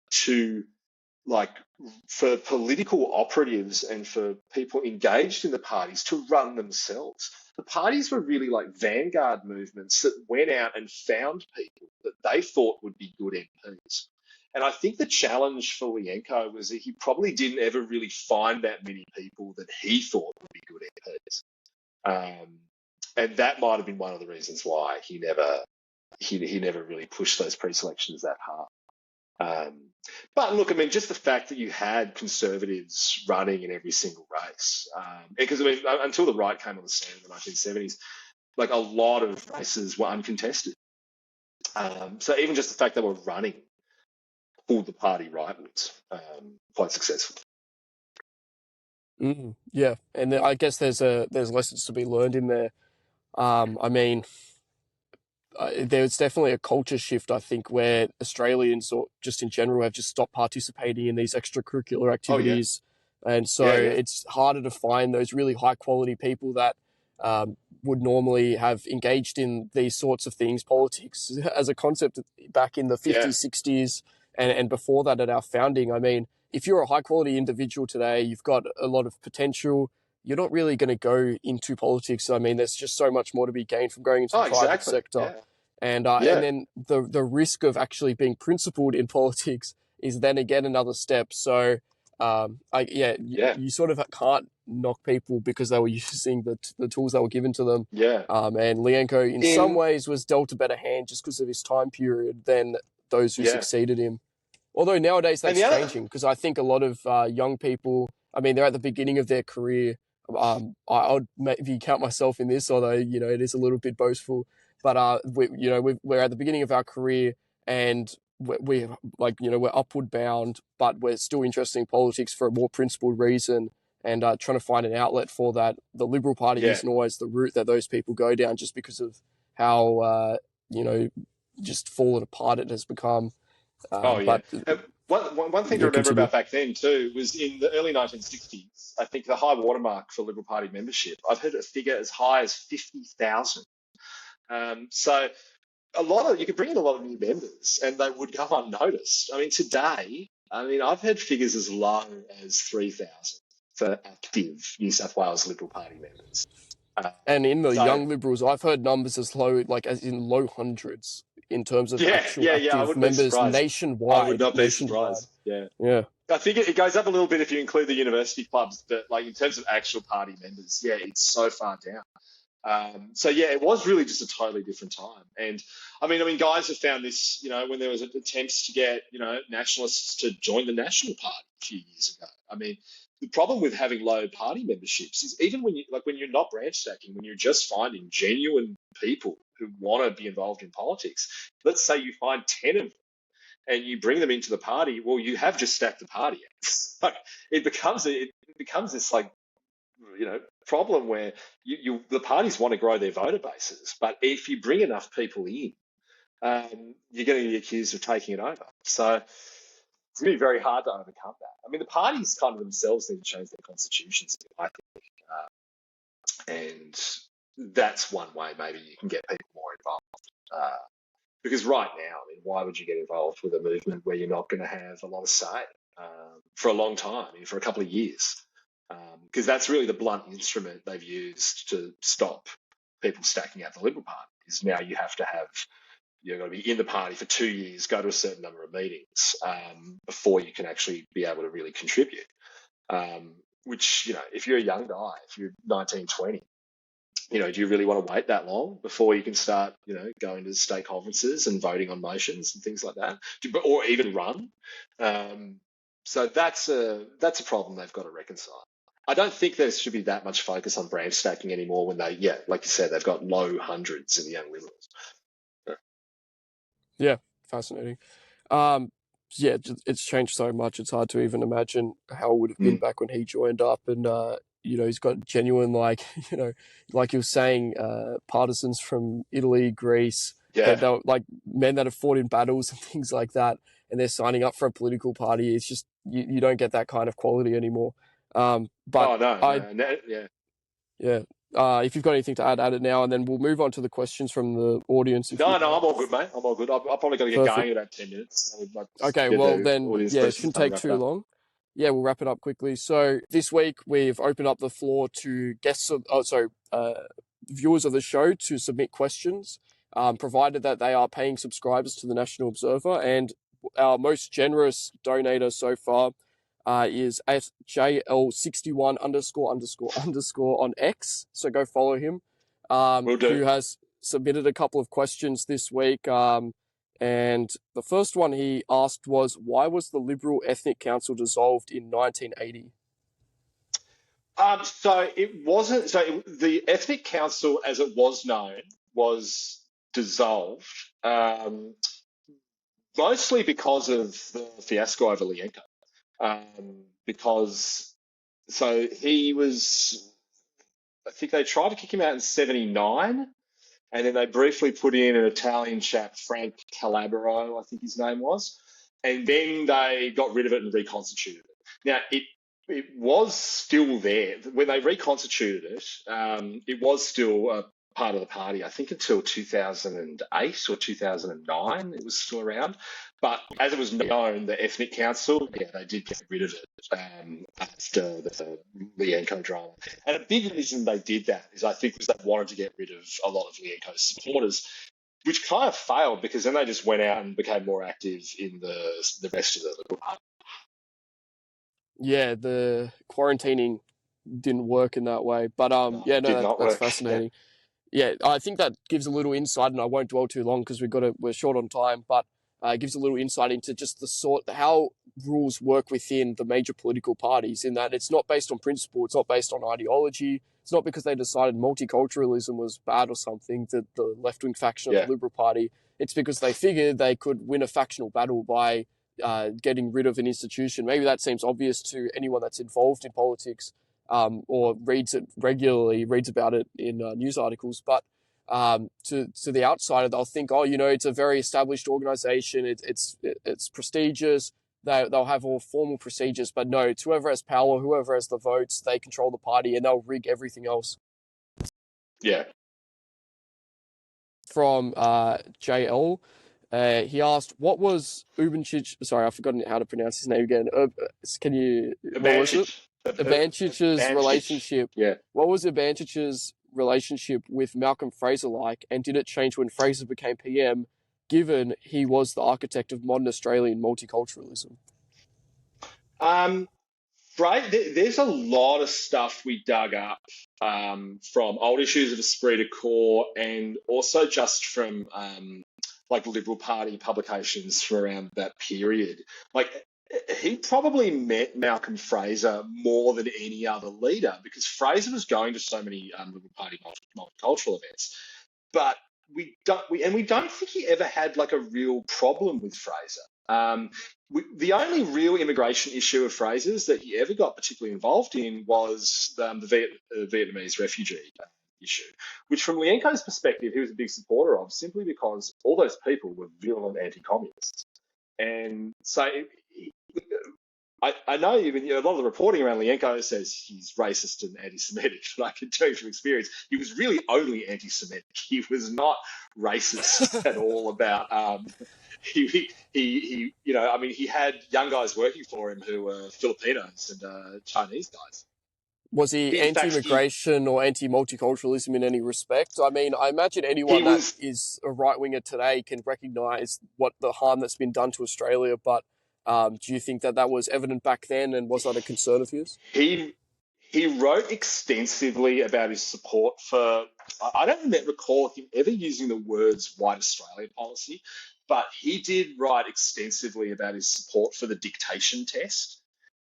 Speaker 2: for political operatives and for people engaged in the parties to run themselves. The parties were really like vanguard movements that went out and found people that they thought would be good MPs. And I think the challenge for Lyenko was that he probably didn't ever really find that many people that he thought would be good MPs. And that might have been one of the reasons why he never really pushed those pre-selections that hard. But look, I mean, just the fact that you had conservatives running in every single race, because I mean, until the right came on the scene in the 1970s, a lot of races were uncontested. So even just the fact they were running pulled the party rightwards quite successfully.
Speaker 1: Yeah, and I guess there's lessons to be learned in there. I mean, there's definitely a culture shift, I think, where Australians, or just in general, have just stopped participating in these extracurricular activities. Oh, yeah. And so it's harder to find those really high quality people that would normally have engaged in these sorts of things. Politics as a concept back in the 50s, 60s, and before that at our founding. I mean, if you're a high quality individual today, you've got a lot of potential, you're not really going to go into politics. I mean, there's just so much more to be gained from going into
Speaker 2: Oh,
Speaker 1: the private
Speaker 2: exactly.
Speaker 1: sector.
Speaker 2: Yeah.
Speaker 1: And
Speaker 2: Yeah.
Speaker 1: then the risk of actually being principled in politics is then again another step. So
Speaker 2: Yeah.
Speaker 1: you sort of can't knock people because they were using the tools that were given to them.
Speaker 2: Yeah.
Speaker 1: And Lyenko, in some
Speaker 2: In
Speaker 1: ways, was dealt a better hand just because of his time period than those who
Speaker 2: yeah.
Speaker 1: succeeded him. Although nowadays
Speaker 2: And
Speaker 1: that's
Speaker 2: the other
Speaker 1: changing because I think a lot of young people, I mean, they're at the beginning of their career. I'd maybe count myself in this, although it is a little bit boastful. But we're at the beginning of our career, and we're like we're upward bound, but we're still interested in politics for a more principled reason, and trying to find an outlet for that. The Liberal Party
Speaker 2: yeah.
Speaker 1: isn't always the route that those people go down, just because of how just fallen apart it has become.
Speaker 2: Oh, yeah.
Speaker 1: But
Speaker 2: One thing to
Speaker 1: yeah,
Speaker 2: remember
Speaker 1: continue.
Speaker 2: about back then, too, was in the early 1960s, I think the high watermark for Liberal Party membership, I've heard a figure as high as 50,000. So you could bring in a lot of new members and they would go unnoticed. I mean, today, I've heard figures as low as 3,000 for active New South Wales Liberal Party members. Um,
Speaker 1: And in the
Speaker 2: so,
Speaker 1: young Liberals, I've heard numbers as low, like as in low hundreds, in terms of
Speaker 2: yeah,
Speaker 1: actual
Speaker 2: yeah, yeah, I
Speaker 1: active
Speaker 2: wouldn't be
Speaker 1: members
Speaker 2: surprised. I would
Speaker 1: nationwide.
Speaker 2: not be surprised. Yeah.
Speaker 1: Yeah.
Speaker 2: I think it goes up a little bit if you include the university clubs, but like in terms of actual party members, yeah, it's so far down. So yeah, it was really just a totally different time. And guys have found this, when there was attempts to get, nationalists to join the National Party a few years ago. The problem with having low party memberships is even when you're not branch stacking, when you're just finding genuine people who want to be involved in politics. Let's say you find 10 of them and you bring them into the party. Well, you have just stacked the party. It becomes this problem where the parties want to grow their voter bases, but if you bring enough people in, you're going to be accused of taking it over. So it's going to be very hard to overcome that. The parties kind of themselves need to change their constitutions, I think, and that's one way maybe you can get people more involved. Because right now, why would you get involved with a movement where you're not going to have a lot of say for a long time, for a couple of years? Because that's really the blunt instrument they've used to stop people stacking out the Liberal Party. Is now you've got to be in the party for 2 years, go to a certain number of meetings before you can actually be able to really contribute. Which, if you're a young guy, if you're 19, 20, do you really want to wait that long before you can start, going to state conferences and voting on motions and things like that, or even run? So that's a problem they've got to reconcile. I don't think there should be that much focus on branch stacking anymore when like you said, they've got low hundreds in the young Liberals.
Speaker 1: Yeah. Fascinating. Um, yeah, it's changed so much. It's hard to even imagine how it would have been
Speaker 2: Mm.
Speaker 1: back when he joined up. And, he's got genuine, like, like you were saying, partisans from Italy, Greece,
Speaker 2: Yeah.
Speaker 1: that they're like men that have fought in battles and things like that. And they're signing up for a political party. It's just, you don't get that kind of quality anymore. But
Speaker 2: Oh, no. Yeah.
Speaker 1: yeah. If you've got anything to add it now, and then we'll move on to the questions from the audience. If
Speaker 2: No,
Speaker 1: you
Speaker 2: I'm all good, mate. I'm all good. I've probably got to get
Speaker 1: perfect.
Speaker 2: going in about 10 minutes. I would like to
Speaker 1: Okay,
Speaker 2: get
Speaker 1: well
Speaker 2: the
Speaker 1: then,
Speaker 2: audience
Speaker 1: yeah, it
Speaker 2: questions
Speaker 1: shouldn't
Speaker 2: done and
Speaker 1: take
Speaker 2: wrapped
Speaker 1: too
Speaker 2: up.
Speaker 1: long. Yeah, we'll wrap it up quickly. So this week we've opened up the floor to viewers of the show to submit questions, provided that they are paying subscribers to the National Observer. And our most generous donator so far is at JL61 __ on X. So go follow him.
Speaker 2: Will do.
Speaker 1: Who has submitted a couple of questions this week. And the first one he asked was, why was the Liberal Ethnic Council dissolved in 1980?
Speaker 2: So it wasn't. The Ethnic Council, as it was known, was dissolved mostly because of the fiasco over Lyenko. He was. I think they tried to kick him out in '79, and then they briefly put in an Italian chap, Frank Calabro, I think his name was, and then they got rid of it and reconstituted it. Now, it was still there. When they reconstituted it, it was still part of the party, I think, until 2008 or 2009. It was still around. But as it was known, the Ethnic Council, yeah, they did get rid of it after the Lyenko drama. And a big reason they did that is, I think, was they wanted to get rid of a lot of Lyenko's supporters, which kind of failed because then they just went out and became more active in the rest of the Liberal Party.
Speaker 1: Yeah, the quarantining didn't work in that way. But
Speaker 2: No,
Speaker 1: yeah,
Speaker 2: it did
Speaker 1: no,
Speaker 2: not
Speaker 1: that's
Speaker 2: work. Yeah.
Speaker 1: fascinating. Yeah, I think that gives a little insight, and I won't dwell too long because we're short on time. But it gives a little insight into just how rules work within the major political parties. In that it's not based on principle, it's not based on ideology. It's not because they decided multiculturalism was bad or something. The left wing faction of the
Speaker 2: Yeah.
Speaker 1: Liberal Party. It's because they figured they could win a factional battle by getting rid of an institution. Maybe that seems obvious to anyone that's involved in politics, or reads it regularly, reads about it in news articles. But to the outsider, they'll think, oh, it's a very established organization. It's prestigious. They'll have all formal procedures. But no, it's whoever has power, whoever has the votes, they control the party, and they'll rig everything else.
Speaker 2: Yeah.
Speaker 1: From JL. He asked, "What was Urbanchich?" Sorry, I've forgotten how to pronounce his name again. Can you? What was it? Urbanchich's relationship.
Speaker 2: Yeah.
Speaker 1: What was Urbanchich's relationship with Malcolm Fraser like, and did it change when Fraser became PM, given he was the architect of modern Australian multiculturalism?
Speaker 2: Right, there's a lot of stuff we dug up from old issues of Esprit de Corps and also just from like Liberal Party publications from around that period. Like, he probably met Malcolm Fraser more than any other leader because Fraser was going to so many Liberal Party multicultural events, but we don't think he ever had like a real problem with Fraser. The only real immigration issue of Fraser's that he ever got particularly involved in was the Vietnamese refugee issue, which from Lyenko's perspective, he was a big supporter of simply because all those people were virulent anti-communists. And so I know even a lot of the reporting around Lyenko says he's racist and anti-Semitic, but I can tell you from experience, he was really only anti-Semitic. He was not racist at all about he had young guys working for him who were Filipinos and Chinese guys.
Speaker 1: Was he
Speaker 2: In fact,
Speaker 1: anti-immigration or anti-multiculturalism in any respect? I mean, I imagine anyone that is a right-winger today can recognise what the harm that's been done to Australia, but do you think that was evident back then, and was that a concern of his?
Speaker 2: He wrote extensively about his support for, I don't recall him ever using the words white Australia policy, but he did write extensively about his support for the dictation test.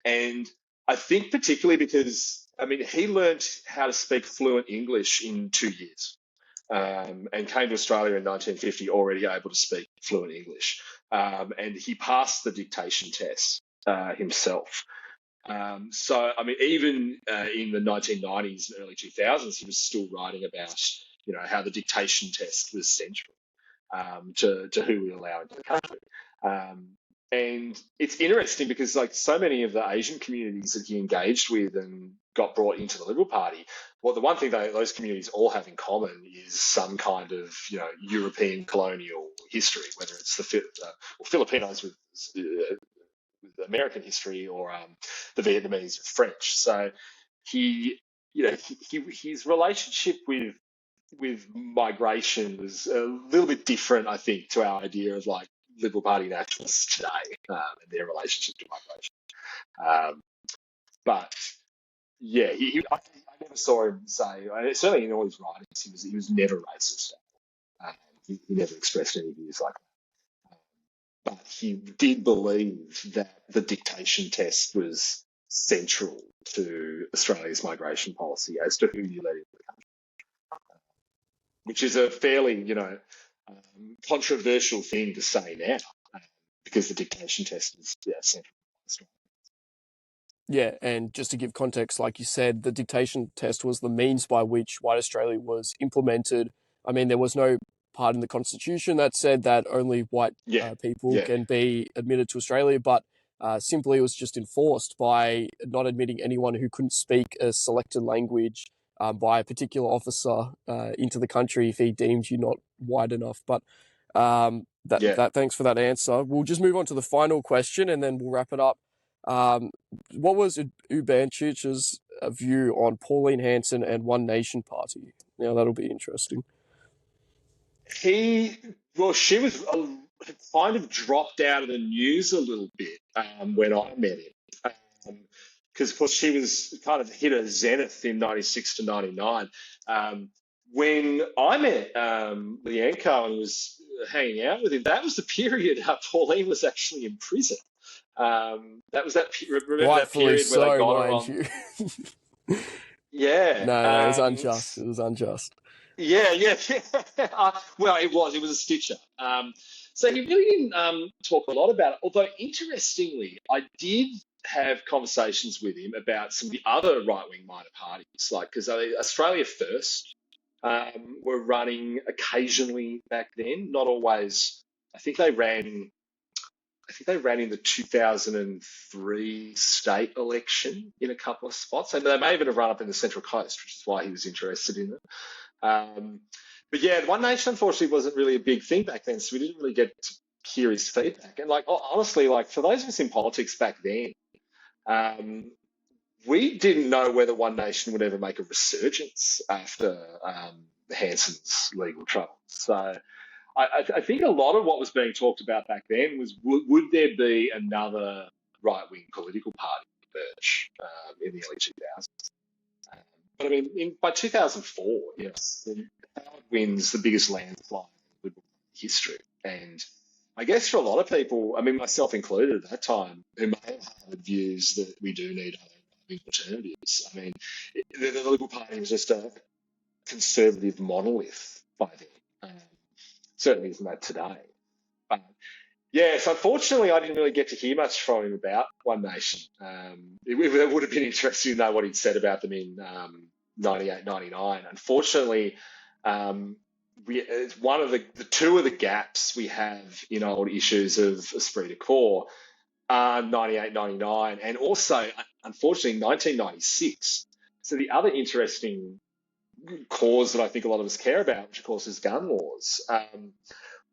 Speaker 2: And I think particularly because, he learned how to speak fluent English in 2 years. And came to Australia in 1950 already able to speak fluent English. And he passed the dictation test himself. Even in the 1990s and early 2000s, he was still writing about, how the dictation test was central to who we allow into the country. And it's interesting because, like, so many of the Asian communities that he engaged with and got brought into the Liberal Party, well, the one thing those communities all have in common is some kind of, European colonial history, whether it's the Filipinos with American history or the Vietnamese with French. So his relationship with migration was a little bit different, I think, to our idea of like Liberal Party nationalists today and their relationship to migration. But yeah, I never saw him say, certainly in all his writings, he was never racist. He never expressed any views like that. But he did believe that the dictation test was central to Australia's migration policy as to who you let into the country, which is a fairly, controversial thing to say now, because the dictation test is central.
Speaker 1: Yeah, and just to give context, like you said, the dictation test was the means by which white Australia was implemented. I mean, there was no part in the Constitution that said that only white people can be admitted to Australia, but simply it was just enforced by not admitting anyone who couldn't speak a selected language by a particular officer into the country if he deemed you not white enough. But thanks for that answer. We'll just move on to the final question and then we'll wrap it up. What was Urbanchich's view on Pauline Hanson and One Nation Party? Now that'll be interesting.
Speaker 2: She was kind of dropped out of the news a little bit when I met him. Because, of course, she was kind of hit a zenith in 96 to 99. When I met Lyenko and was hanging out with him, that was the period Pauline was actually in prison. That was remember that period where they got her on. Yeah.
Speaker 1: No, it was unjust. It was unjust.
Speaker 2: Yeah. Well, it was a stitcher. So he really didn't talk a lot about it. Although, interestingly, I did have conversations with him about some of the other right-wing minor parties, because Australia First were running occasionally back then, not always. I think they ran in the 2003 state election in a couple of spots. And they may even have run up in the Central Coast, which is why he was interested in it. But yeah, One Nation, unfortunately, wasn't really a big thing back then, so we didn't really get to hear his feedback. And honestly, for those of us in politics back then, we didn't know whether One Nation would ever make a resurgence after Hanson's legal trouble. So I think a lot of what was being talked about back then was would there be another right-wing political party emerge in the early 2000s? But I mean, by 2004, yes, Howard wins the biggest landslide in Liberal history. And I guess for a lot of people, I mean, myself included at that time, who may have had views that we do need other alternatives. I mean, the Liberal Party was just a conservative monolith by then. Certainly isn't that today. But yes, unfortunately, I didn't really get to hear much from him about One Nation. It would have been interesting to know what he'd said about them in 98, 99. Unfortunately, it's one of the two of the gaps we have in old issues of esprit de corps are 98, 99, and also, unfortunately, 1996. So the other interesting cause that I think a lot of us care about, which of course is gun laws.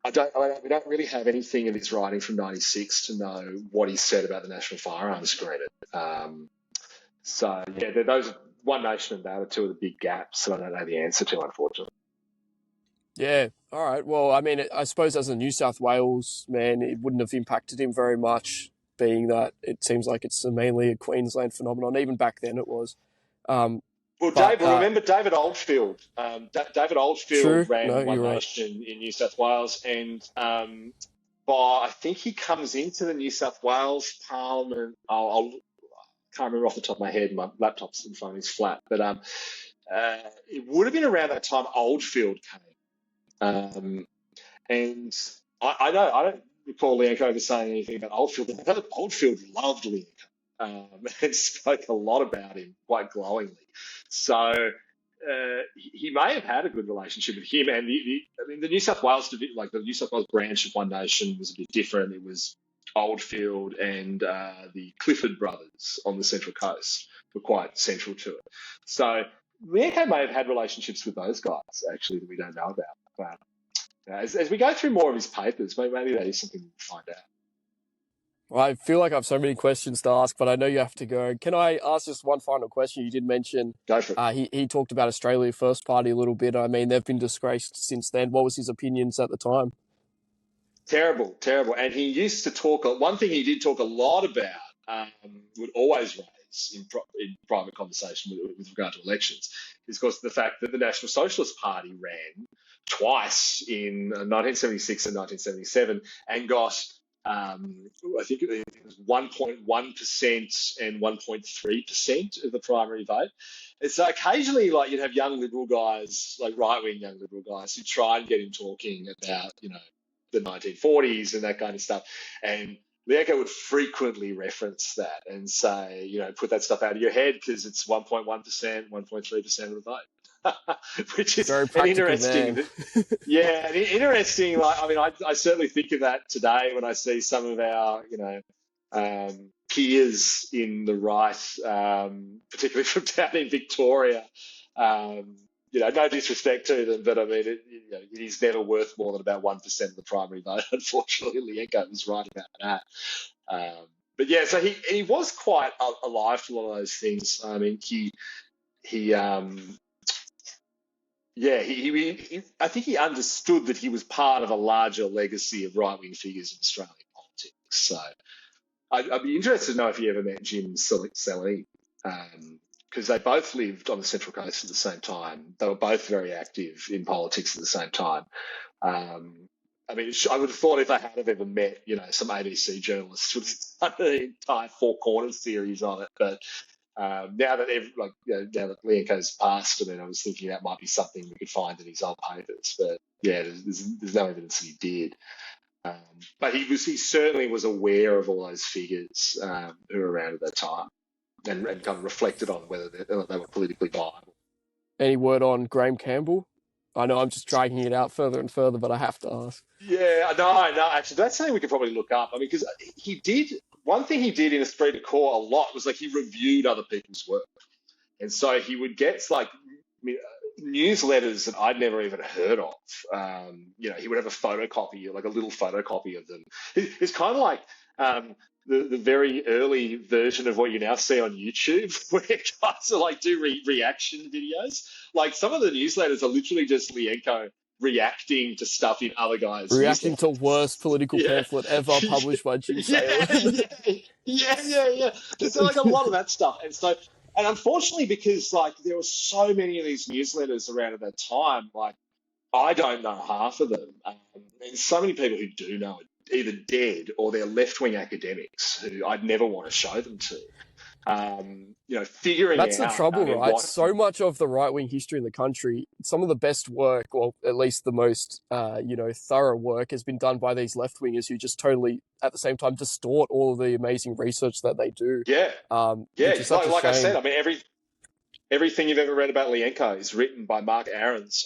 Speaker 2: We don't really have anything in his writing from 96 to know what he said about the National Firearms Agreement. So yeah, those One Nation and that are two of the big gaps that I don't know the answer to, unfortunately.
Speaker 1: Yeah. All right. Well, I mean, I suppose as a New South Wales man, it wouldn't have impacted him very much, being that it seems like it's mainly a Queensland phenomenon. Even back then it was.
Speaker 2: Remember David Oldfield. David Oldfield ran One
Speaker 1: right.
Speaker 2: Nation in New South Wales, and I think he comes into the New South Wales Parliament. I can't remember off the top of my head. My laptop's in front of me, it's flat, but it would have been around that time Oldfield came, and I don't recall Lyenko ever saying anything about Oldfield. But Oldfield loved Lyenko. And spoke a lot about him quite glowingly. So he may have had a good relationship with him. And the New South Wales the New South Wales branch of One Nation was a bit different. It was Oldfield and the Clifford brothers on the Central Coast were quite central to it. So Lyenko may have had relationships with those guys actually that we don't know about. But as we go through more of his papers, maybe that is something we'll find out.
Speaker 1: Well, I feel like I have so many questions to ask, but I know you have to go. Can I ask just one final question? You did mention he talked about Australia First Party a little bit. I mean, they've been disgraced since then. What was his opinions at the time?
Speaker 2: Terrible. And he used to talk. One thing he did talk a lot about, would always raise in private conversation with regard to elections, is, of course, the fact that the National Socialist Party ran twice in 1976 and 1977 and got I think it was 1.1% and 1.3% of the primary vote. And so occasionally, you'd have young Liberal guys, right-wing young Liberal guys, who try and get him talking about, the 1940s and that kind of stuff. And Lyenko would frequently reference that and say, put that stuff out of your head because it's 1.1%, 1.3% of the vote. Which is
Speaker 1: very
Speaker 2: an interesting, interesting. I certainly think of that today when I see some of our, peers in the right, particularly from down in Victoria, No disrespect to them, but I mean, it is never worth more than about 1% of the primary vote. Unfortunately, Lyenko was right about that. But yeah, so he was quite alive to a lot of those things. I mean, I think he understood that he was part of a larger legacy of right-wing figures in Australian politics. So I'd be interested to know if you ever met Jim Salim, because they both lived on the Central Coast at the same time. They were both very active in politics at the same time. I mean, I would have thought if I had have ever met, some ABC journalists would have done an entire Four Corners series on it. But now that now that Lyenko's passed, I mean, I was thinking that might be something we could find in his old papers. But yeah, there's no evidence that he did. But he certainly was aware of all those figures who were around at that time, and kind of reflected on whether they were politically viable.
Speaker 1: Any word on Graham Campbell? I know I'm just dragging it out further and further, but I have to ask.
Speaker 2: Yeah, no, actually, that's something we could probably look up. I mean, because one thing he did in Esprit de Corps a lot was he reviewed other people's work. And so he would get newsletters that I'd never even heard of. He would have a photocopy, like a little photocopy of them. It's kind of like the very early version of what you now see on YouTube, where guys are do reaction videos. Like some of the newsletters are literally just Lyenko reacting to stuff in other guys'
Speaker 1: reacting to worst political pamphlet ever published by Jim Salim.
Speaker 2: Yeah. There's a lot of that stuff, and unfortunately, because there were so many of these newsletters around at that time, I don't know half of them, and so many people who do know it either dead or they're left-wing academics who I'd never want to show them to. Figuring
Speaker 1: that's
Speaker 2: out,
Speaker 1: the trouble, right? So much of the right-wing history in the country, some of the best work, or at least the most, thorough work, has been done by these left-wingers who just totally, at the same time, distort all of the amazing research that they do.
Speaker 2: Yeah.
Speaker 1: Which is such a shame.
Speaker 2: I said, I mean, everything you've ever read about Lyenko is written by Mark Aarons,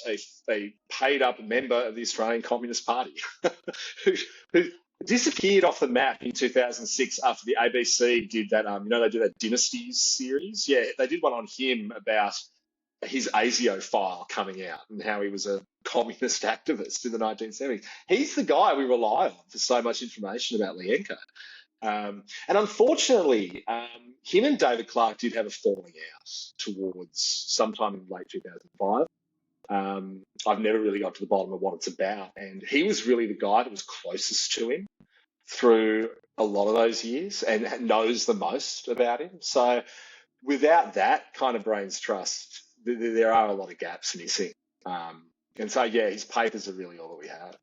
Speaker 2: a paid-up member of the Australian Communist Party, who disappeared off the map in 2006 after the ABC did that. They did that Dynasties series. Yeah, they did one on him about his ASIO file coming out and how he was a communist activist in the 1970s. He's the guy we rely on for so much information about Lyenko. And unfortunately, him and David Clark did have a falling out towards sometime in late 2005. I've never really got to the bottom of what it's about. And he was really the guy that was closest to him through a lot of those years and knows the most about him. So without that kind of brain's trust, there are a lot of gaps missing. And so, yeah, his papers are really all that we have.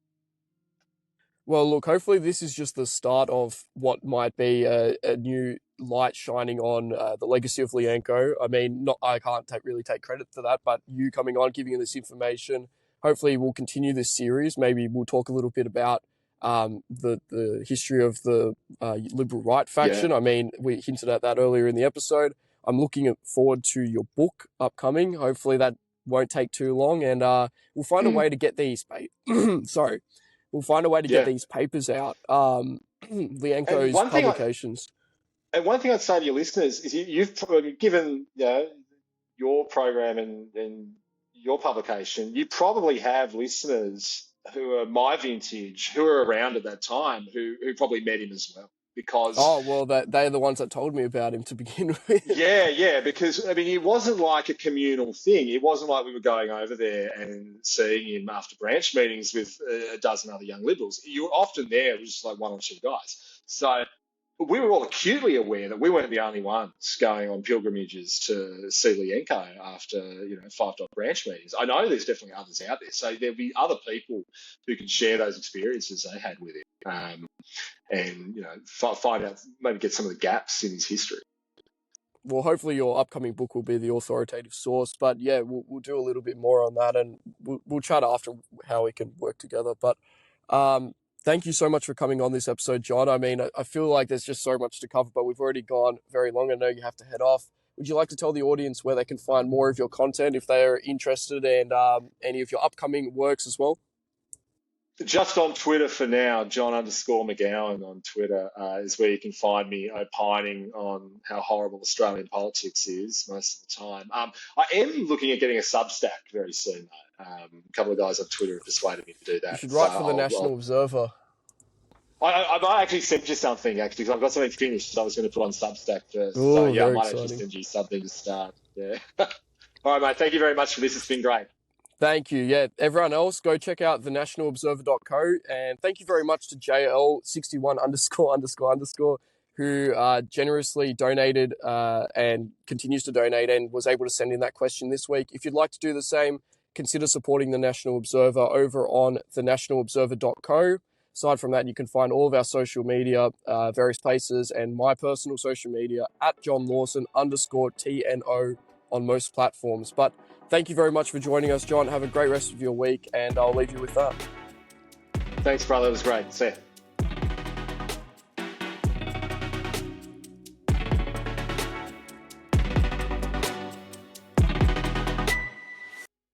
Speaker 1: Well, look, hopefully this is just the start of what might be a new light shining on the legacy of Lyenko. I mean, I can't really take credit for that, but you coming on, giving this information, hopefully we'll continue this series. Maybe we'll talk a little bit about the history of the liberal right faction. Yeah. I mean, we hinted at that earlier in the episode. I'm looking forward to your book upcoming. Hopefully that won't take too long, and we'll find a way to get these. We'll find a way to get these papers out. Lyenko's publications.
Speaker 2: And one thing I'd say to your listeners is you've given your program and your publication, you probably have listeners who are my vintage, who are around at that time, who probably met him as well. Because
Speaker 1: they're the ones that told me about him to begin with.
Speaker 2: Yeah, because I mean, it wasn't like a communal thing. It wasn't like we were going over there and seeing him after branch meetings with a dozen other young liberals. You were often there with just like one or two guys. So we were all acutely aware that we weren't the only ones going on pilgrimages to see Lyenko after 5 branch meetings. I know there's definitely others out there, so there'll be other people who can share those experiences they had with him. And find out, maybe get some of the gaps in his history.
Speaker 1: Well, hopefully your upcoming book will be the authoritative source. But yeah, we'll do a little bit more on that, and we'll chat after how we can work together. But thank you so much for coming on this episode, John. I mean, I feel like there's just so much to cover, but we've already gone very long. I know you have to head off. Would you like to tell the audience where they can find more of your content if they are interested, and any of your upcoming works as well?
Speaker 2: Just on Twitter for now, John_Macgowan on Twitter is where you can find me opining on how horrible Australian politics is most of the time. I am looking at getting a Substack very soon, though. A couple of guys on Twitter have persuaded me to do that.
Speaker 1: You should write for the National Observer.
Speaker 2: I might actually send you something, actually, because I've got something finished that I was going to put on Substack first.
Speaker 1: Ooh,
Speaker 2: so, yeah, I might
Speaker 1: exciting.
Speaker 2: actually send you something to start. Yeah. All right, mate. Thank you very much for this. It's been great.
Speaker 1: Thank you. Yeah, everyone else, go check out thenationalobserver.co. And thank you very much to JL61____, who generously donated and continues to donate and was able to send in that question this week. If you'd like to do the same, consider supporting the National Observer over on thenationalobserver.co. Aside from that, you can find all of our social media, various places, and my personal social media at JohnLawson_TNO on most platforms. But thank you very much for joining us, John. Have a great rest of your week, and I'll leave you with that.
Speaker 2: Thanks, brother. It was great. See ya.